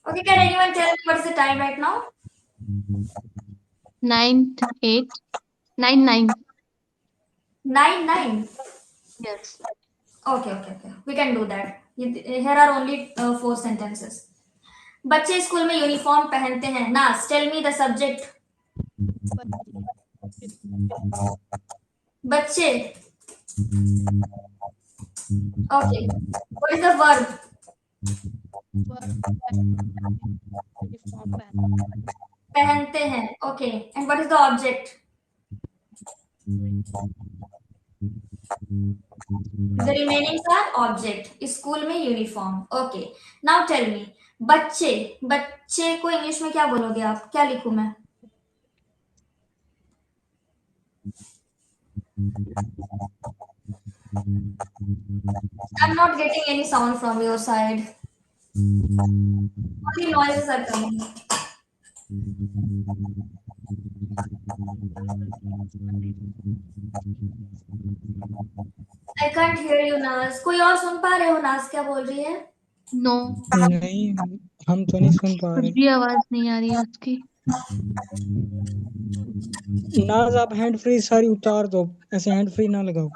Okay, can anyone tell me what is the time right now? 9:08. 9:09. 9:09. Yes. Okay. We can do that. Here are only 4 sentences. बच्चे school में uniform पहनते हैं. नाज, tell me the subject. बच्चे. Okay. What is the verb? पहनते हैं. Okay. And what is the object? The remaining are object. School में uniform. Okay. Now tell me. बच्चे को इंग्लिश में क्या बोलोगे आप? क्या लिखूं मैं? I'm not getting any sound from your side. Only noises are coming. I can't hear you, Naz. कोई और सुन पा रहे हो नाज क्या बोल रही है? No. नहीं, हम तो नहीं सुन पा कुछ रहे. भी आवाज नहीं आ रही है उसकी. नाज, आप हैंड फ्री सारी उतार दो. ऐसे हैंड फ्री ना लगाओ.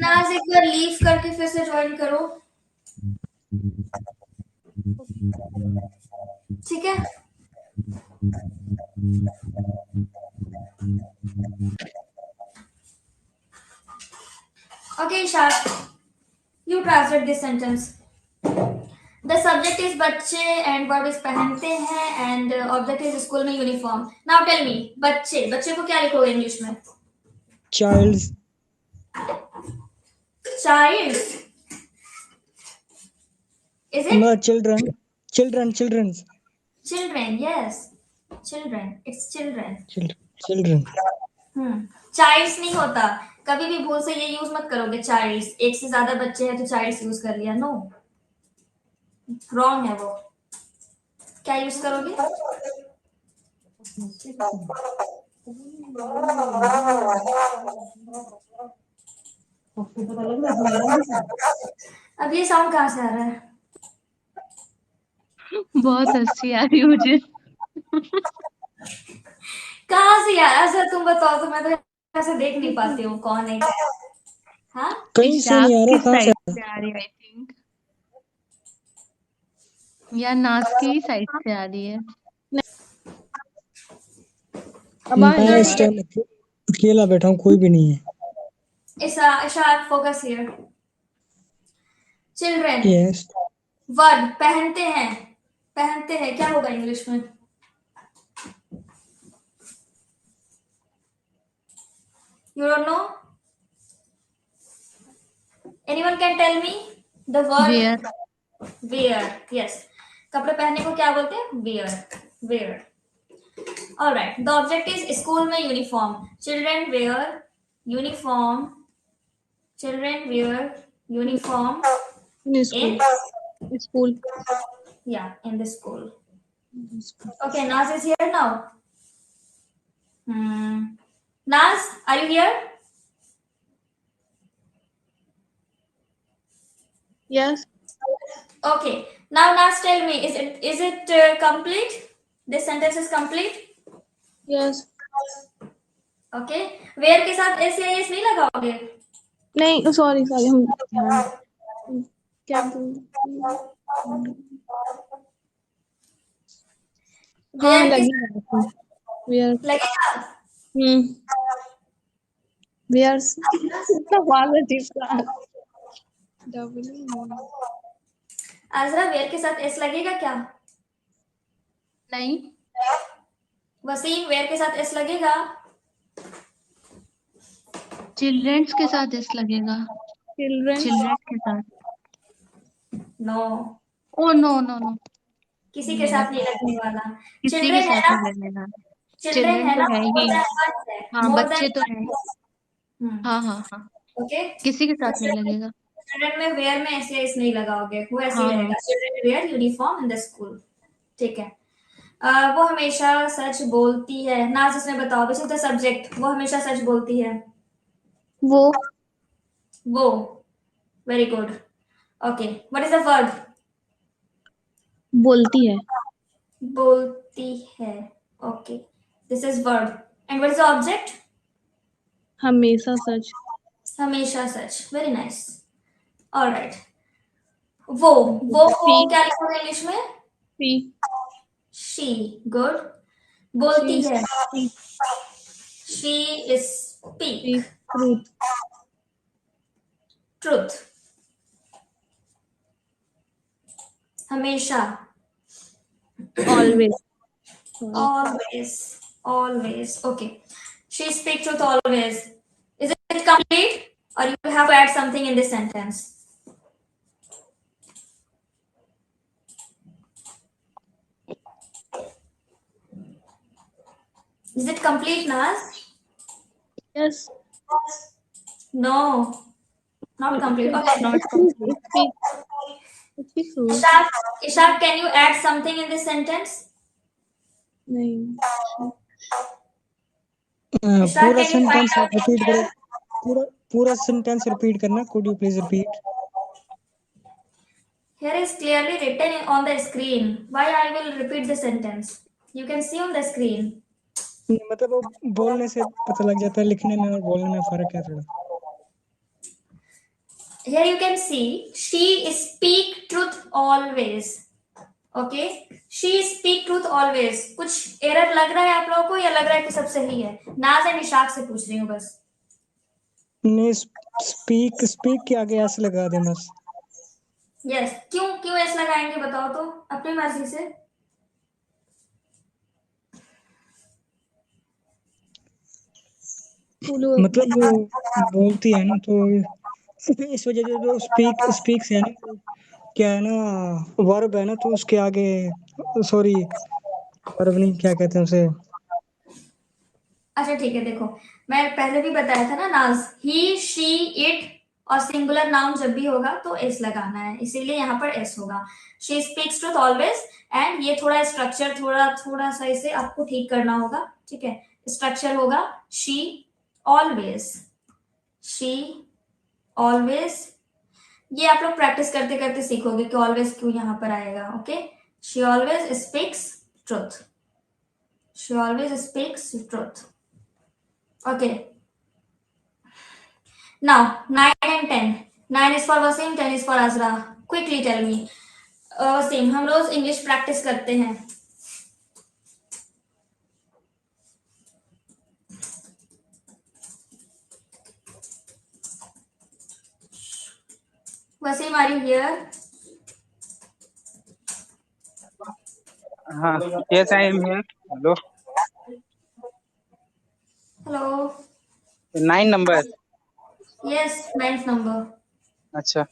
नाज एक बार लीव करके फिर से ज्वाइन करो. ठीक है. Okay, Ishaq, you translate this sentence. The subject is बच्चे and verb is पहनते हैं and object is स्कूल में यूनिफॉर्म. Now tell me, बच्चे को क्या लिखोगे इंग्लिश में? Childs. Child. Is it? No, children. Children, yes. Children. It's children. Children. Childs नहीं होता, कभी भी भूल से ये यूज मत करोगे चाइल्ड्स, एक से ज्यादा बच्चे हैं तो चाइल्ड्स यूज कर लिया, नो, रॉन्ग है वो। क्या यूज करोगे? अब ये साउंड कहाँ से आ रहा है? बहुत हंसी आ रही है मुझे। कहाँ से यार? सर तुम बताओ, तो मैं तो ऐसे देख नहीं पाती हूँ कौन है। हाँ, कहीं से नहीं आ इशाक रहा, की कहाँ से? साइड से आ रही है आई थिंक, या नाज की साइड से आ रही है। अब आ मैं रही इस है? टाइम अकेला बैठा हूँ, कोई भी नहीं है। Ishaq focus here. Children, yes, verb पहनते हैं, पहनते हैं क्या होगा इंग्लिश में? You don't know? Anyone can tell me the word? Wear. Wear. Yes. कपड़े पहनने को क्या बोलते हैं? Wear. Wear. All right. The object is school में uniform. Children wear uniform. Children wear uniform In in school. yeah, in the school. Okay, Naz is here now. Naz, are you here? Yes. Okay. Now Naz, tell me, is it complete? This sentence is complete? Yes. Okay, wear के साथ S या S नहीं लगाओगे? नहीं, sorry हम क्या हाँ लगेगा। वेयर लगेगा। वेयर्स इतना वाला चिपका आजरा, वेयर के साथ एस लगेगा क्या? नहीं, वसीम, वेयर के साथ एस लगेगा? चिल्ड्रंस के साथ एस लगेगा। चिल्ड्रन चिल्ड्रन के साथ। No, oh no no no, किसी के साथ नहीं लगने वाला। किसी के चिल्ड्रेन है साथ ना? नहीं लगेगा। चिल्ड्रेन चिल्ड्रन है तो ना? है मोर ही। देन वन है, हाँ, मोर बच्चे देन तो है। हाँ हाँ हाँ, ओके। किसी के साथ नहीं लगेगा। चिल्ड्रेन में वेयर में ऐसे एस नहीं लगाओगे, वो ऐसे ही हाँ हाँ, रहेगा। Children where uniform in the school. ठीक है। वो हमेशा सच बोलती है। नाज, इसमें बताओ, विच इज द सब्जेक्ट? वो हमेशा सच बोलती है। वो, very good. Okay, what is the verb? बोलती है। बोलती है। Okay, this is verb. And what is the object? हमेशा सच। हमेशा सच, वेरी नाइस। ऑलराइट। वो को क्या लिखोगे इंग्लिश में? She, good. बोलती है, शी इज स्पीक, ट्रूथ। हमेशा, always. always. Okay, she speak truth always. Is it complete, or you have to add something in this sentence? Is it complete, Naz? Yes. No, not complete. Okay. not complete. Ishaq, can you add something in this sentence? नहीं। Ishaq, पूरा can you find sentence out the repeat करो। answer? पूरा sentence repeat करना। Could you please repeat? Here is clearly written on the screen. Why I will repeat the sentence? You can see on the screen. मतलब वो बोलने से पता लग जाता है, लिखने में और बोलने में फर्क है थोड़ा। Here you can see she speak truth always. Okay, she speak truth always. कुछ एरर लग रहा है आप लोगों को, या लग रहा है कि सब सही है? नाज एंड इशाक से पूछ रही हूँ बस। नहीं, स्पीक के आगे ऐसे लगा दे बस। यस, क्यों ऐसे लगाएंगे बताओ तो, अपनी मर्जी से। मतलब वो बोलती है ना, तो इस वजह से तो स्पीक से है ना, तो क्या है ना, वर्ब है ना, तो उसके आगे, सॉरी वर्ब नहीं, क्या कहते हैं उसे, अच्छा ठीक है, देखो मैं पहले भी बताया था ना नाज, ही शी इट और सिंगुलर नाउन जब भी होगा तो एस लगाना है, इसीलिए यहाँ पर एस होगा। She speaks truth always, and ये थोड़ा स्ट्रक्चर थोड़ा सा इसे आपको ठीक करना होगा, ठीक है। स्ट्रक्चर होगा शी ऑलवेज, शी ऑलवेज, ये आप लोग प्रैक्टिस करते करते सीखोगे कि ऑलवेज क्यों यहाँ पर आएगा। Okay, she always speaks truth, she always speaks truth. Okay, now 9 and 10, 9 is for Wasim, 10 is for Azra. Quickly tell me, Wasim, हम रोज इंग्लिश प्रैक्टिस करते हैं, Wasim, are you here? हाँ, yes, I am here. Hello, Hello. 9 number. Yes, 9th number. अच्छा,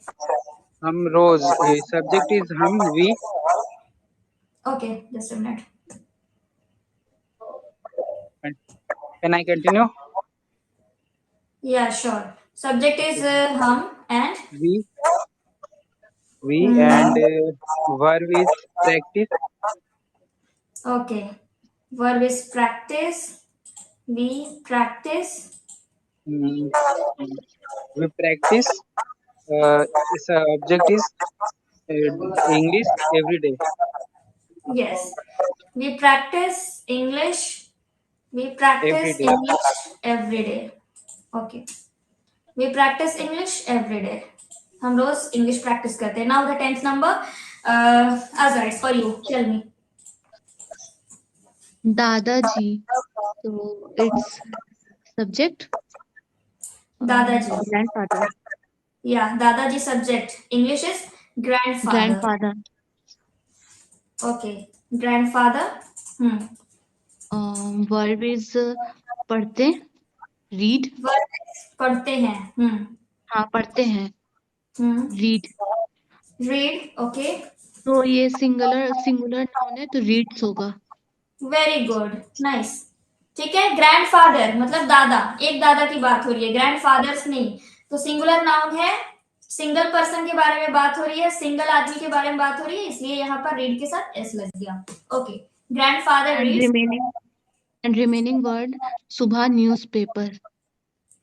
हम रोज, subject is हम, we. Okay, just a minute. Can I continue? Yeah, sure. Subject is hum and we and verb is practice. okay, verb is practice, we practice, we practice, subject is English every day. yes, we practice English, we every practice day. English every day. Okay, we practice English every day. हम रोज English practice करते हैं। Now the 10th number, Azra, it's for you, tell me. दादाजी, तो it's subject दादाजी, grandfather, yeah, दादाजी subject, English is grandfather. Grandfather, Okay, grandfather. Verb is पढ़ते, read, Verb is पढ़ते हैं। हाँ पढ़ते हैं, रीड। read, okay, तो ये सिंगुलर नाउन है तो रीड्स होगा। very good, nice। ठीक है, ग्रैंडफादर मतलब दादा, एक दादा की बात हो रही है, ग्रैंडफादर्स नहीं, तो सिंगुलर नाउन है, सिंगल पर्सन के बारे में बात हो रही है, सिंगल आदमी के बारे में बात हो रही है, इसलिए यहाँ पर रीड के साथ एस लग गया। Okay, grandfather reads, and remaining word सुबह न्यूज़पेपर,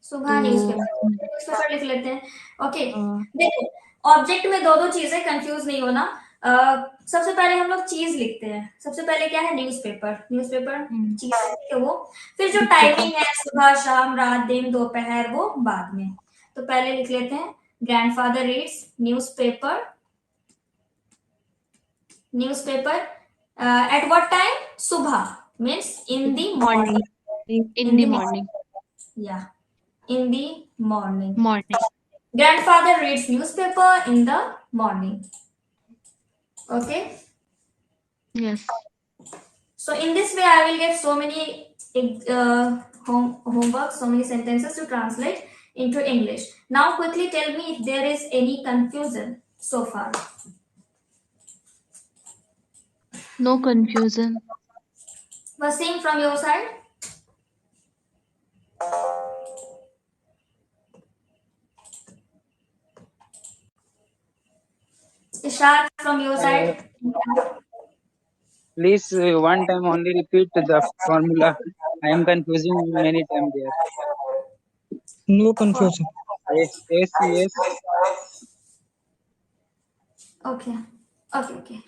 सुबह तो न्यूज़पेपर लिख लेते हैं। ओके, हाँ, देखो ऑब्जेक्ट में दो दो चीजें, कंफ्यूज नहीं होना। सबसे पहले हम लोग चीज लिखते हैं, सबसे पहले क्या है, न्यूज़पेपर, न्यूज़पेपर चीज है वो, फिर जो टाइमिंग है सुबह शाम रात दिन दोपहर वो बाद में। तो पहले लिख लेते हैं grandfather reads newspaper, newspaper at what time, सुबह means in the morning, in the morning, yeah, in the morning. Morning, Grandfather reads newspaper in the morning. Okay, yes. so in this way I will get so many homework, so many sentences to translate into English. Now quickly tell me if there is any confusion so far. No confusion. Wasim, from your side? Ishaq, from your side? Please, one time only repeat the formula. I am confusing many times there. No confusion. Yes, yes. Okay, okay, okay.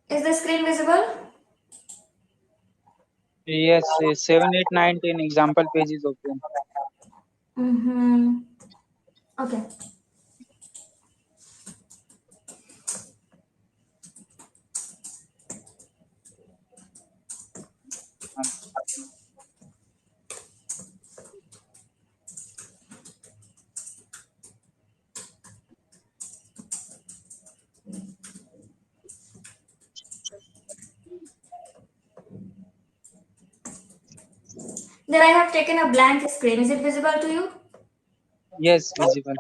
Is the screen visible? Yes, 7, 8, 9, 10 example page is open. Okay. Then I have taken a blank screen. Is it visible to you? Yes, visible.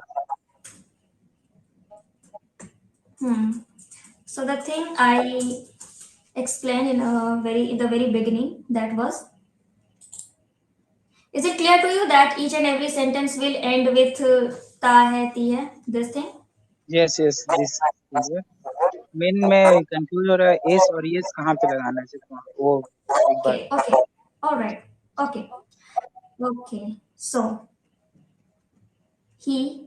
So the thing I explained in the very beginning, that was, is it clear to you that each and every sentence will end with ta hai, ti hai, this thing? Yes, yes, this is it. Main में confuse हो रहा है S और yes कहाँ पे लगाना है सिर्फ वो एक बार. Okay. All right. Okay. So he,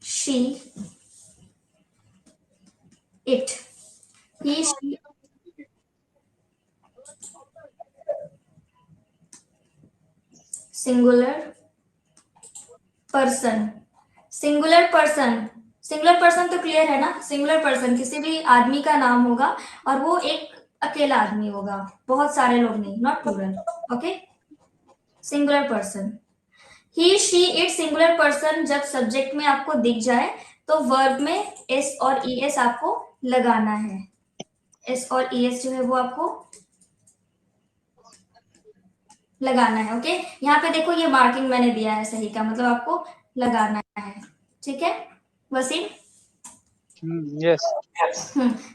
she, it. He, she, singular person. Singular person तो क्लियर है ना. सिंगुलर पर्सन किसी भी आदमी का नाम होगा और वो एक अकेला आदमी होगा, बहुत सारे लोग नहीं, not plural. Okay. Singular person. He, she, it singular person जब सब्जेक्ट में आपको दिख जाए तो वर्ब में एस और ई एस आपको लगाना है. एस और ई एस जो है वो आपको लगाना है. ओके. यहाँ पे देखो ये मार्किंग मैंने दिया है सही का, मतलब आपको लगाना है. ठीक है वसीम? यस.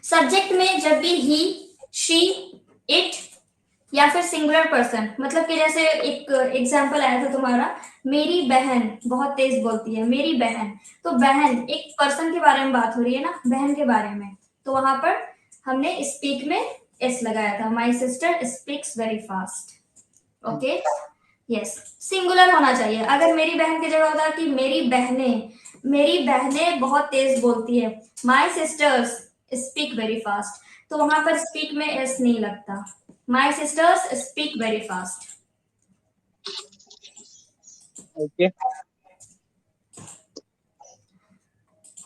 सब्जेक्ट में जब भी ही, शी, इट या फिर सिंगुलर पर्सन, मतलब कि जैसे एक एग्जांपल आया था तुम्हारा, मेरी बहन बहुत तेज बोलती है, मेरी बहन. तो बहन एक पर्सन के बारे में बात हो रही है ना, बहन के बारे में, तो वहां पर हमने स्पीक में एस लगाया था. My sister speaks very fast. Okay. Yes. Singular होना चाहिए. अगर मेरी बहन की जगह होता कि मेरी बहनें बहुत तेज बोलती है, my sisters speak very fast, तो वहां पर स्पीक में एस नहीं लगता. My sisters speak very fast. Okay.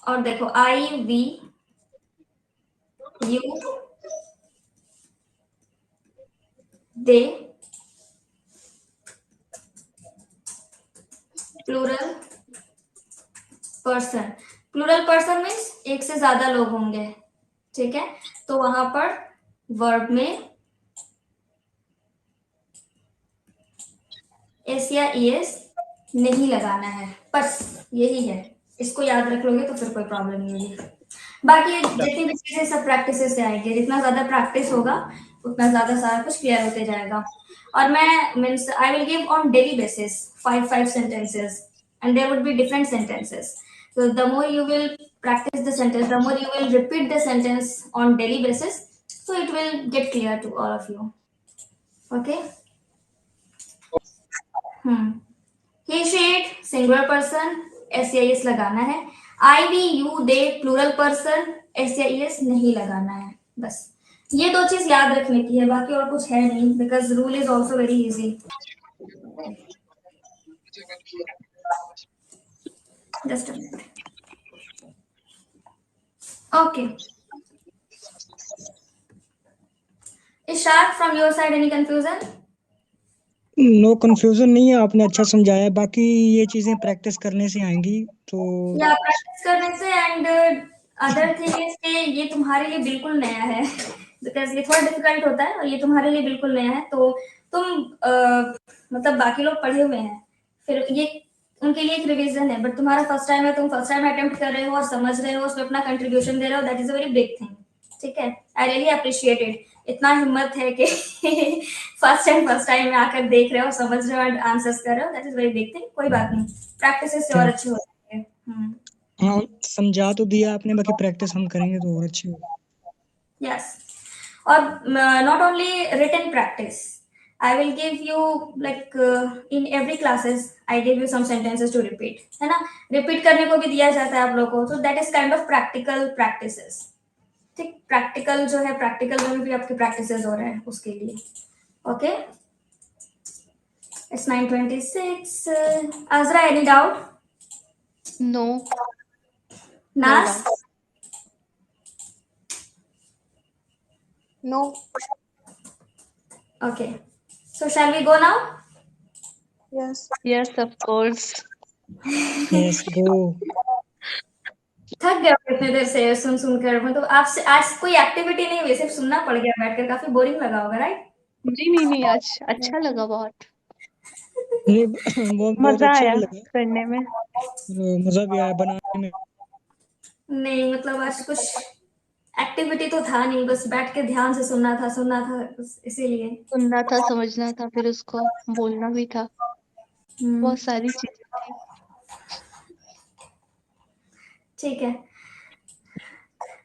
और देखो I, we, you, they, plural person. Plural person means एक से ज्यादा लोग होंगे. ठीक है. तो वहां पर वर्ब में एस या ईएस नहीं लगाना है. बस यही है. इसको याद रख लोगे तो फिर कोई प्रॉब्लम नहीं होगी. बाकी जितनी भी चीजें सब प्रैक्टिस से आएंगे. जितना ज्यादा प्रैक्टिस होगा उतना ज्यादा सारा कुछ क्लियर होते जाएगा. और मैं means I will give on daily basis 5 sentences and there would be different sentences. So the more you will practice the sentence, the more you will repeat the sentence on daily basis, so it will get clear to all of you. Okay. He, she, it singular person, S या S लगाना है. I, we, you, they plural person, S या S नहीं लगाना है. बस ये दो चीज याद रखने की है, बाकी और कुछ है नहीं, because rule is also very easy. Just a minute. Okay. Ishaq, from your side, any confusion? No confusion नहीं है. आपने अच्छा समझाया. बाकी ये चीजें प्रैक्टिस करने से आएंगी तो या प्रैक्टिस करने से. एंड अदर थिंग इज कि ये तुम्हारे लिए बिल्कुल नया है, बिकॉज ये थोड़ा डिफिकल्ट होता है और ये तुम्हारे लिए बिल्कुल नया है. तो तुम मतलब बाकी लोग पढ़े हुए हैं, फिर ये उनके लिए एक रिवीजन है, बट तुम्हारा फर्स्ट टाइम है, तुम फर्स्ट टाइम अटेम्प्ट कर रहे हो और समझ रहे हो, उसमें अपना कंट्रीब्यूशन दे रहे हो. That is a very big thing. ठीक है. I really appreciate it. इतना हिम्मत है कि फर्स्ट टाइम में आकर देख रहे हो, समझ रहे हो एंड आंसर्स कर रहे हो. That is very big thing. कोई बात नहीं, प्रैक्टिस से और अच्छी हो जाएंगे. हाँ समझा तो दिया आपने, बाकी प्रैक्टिस हम करेंगे तो और अच्छी होगी. यस. और not only written practice, I will give you like in every classes I give you some sentences to repeat, है ना. रिपीट करने को भी दिया जाता है आप लोगों को. So that is kind of practical practices. ठीक. प्रैक्टिकल जो है, प्रैक्टिकल में भी आपके प्रैक्टिसेस हो रहे हैं उसके लिए. Okay. It's 9:26. Azra, any doubt? No. Nas? No. Okay. So shall we go now? Yes. Yes, of course. Yes go. थक गया इतने देर से सुन कर. मतलब आपसे आज कोई एक्टिविटी नहीं हुई, सिर्फ सुनना पड़ गया बैठकर. काफी बोरिंग लगा होगा, राइट? नहीं, आज अच्छा लगा बहुत। नहीं वो बहुत मजा अच्छा आया भी लगा, करने में। और मजा भी आया बनाने में। नहीं मतलब आज कुछ एक्टिविटी तो था नहीं, बस बैठ के ध्यान से सुनना था बस इसीलिए। सुनना था, समझना था, फिर उसको बोलना भी था, बहुत सारी चीजें थी। ठीक है,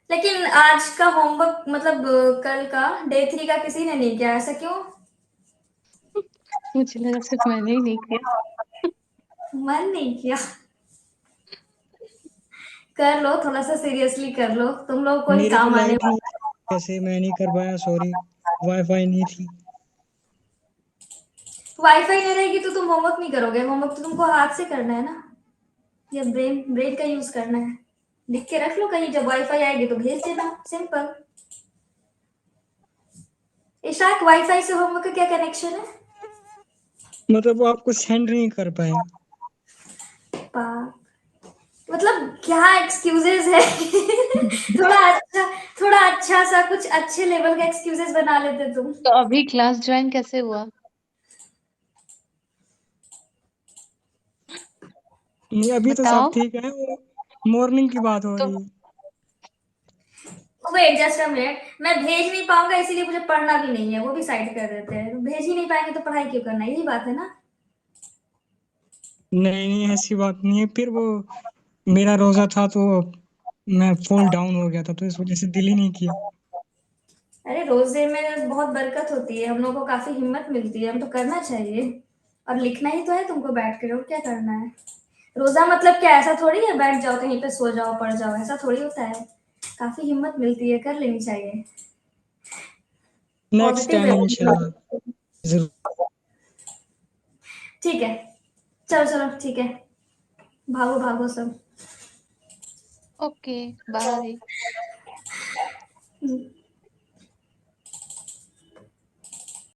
लेकिन आज का होमवर्क मतलब कल का डे 3 का किसी ने नहीं किया, ऐसा क्यों? मुझे लगा सिर्फ मैंने ही नहीं किया। मन नहीं किया? कर लो, थोड़ा सा सीरियसली कर लो, तुम लोग को ही मेरी तो काम आने लाइट नहीं, वाला। कैसे मैं नहीं कर पाया, सॉरी, वाईफाई नहीं थी। वाईफाई नहीं रहेगी तो तुम होमवर्क नहीं करोगे, होमवर्क तो तुमको हाथ से करना है ना, या ब्रेन का यूज करना है। लिख के रख लो कहीं, जब वाईफाई आएगी तो भेज देना, सिंपल। इशाक, वाईफाई से होमवर्क का क्या कनेक्शन है? मतलब आप कुछ सेंड नहीं कर पाए। मतलब क्या एक्सक्यूजेस है? थोड़ा अच्छा सा कुछ अच्छे लेवल का एक्सक्यूजेस बना लेते तुम। तो अभी क्लास ज्वाइन कैसे हुआ? नहीं अभी तो सब बताओ। ठीक है, वो मॉर्निंग की बात हो तो रही है। वेट जस्ट अ मिनट, मैं भेज नहीं पाऊंगा इसीलिए मुझे पढ़ना भी नहीं है, वो भी साइड कर देते हैं। भेज ही नहीं पाएंगे तो पढ़ाई क्यों करना है, यही बात है ना। नहीं ऐसी बात नहीं है, फिर वो मेरा रोजा था तो मैं फुल डाउन हो गया था, तो इस वजह से दिल ही नहीं किया। अरे रोजे में बहुत बरकत होती है, हम लोग को काफी हिम्मत मिलती है, हम तो करना चाहिए। और लिखना ही तो है तुमको बैठ कर, और क्या करना है। रोजा मतलब क्या ऐसा थोड़ी है बैठ जाओ कहीं पे सो जाओ पढ़ जाओ, ऐसा थोड़ी होता है। काफी हिम्मत मिलती है, कर लेनी चाहिए। नेक्स्ट पॉजिटिव टाइम वे। इंशाल्लाह जरूर। ठीक है, चलो चलो ठीक है, भागो भागो सब। Okay, bye.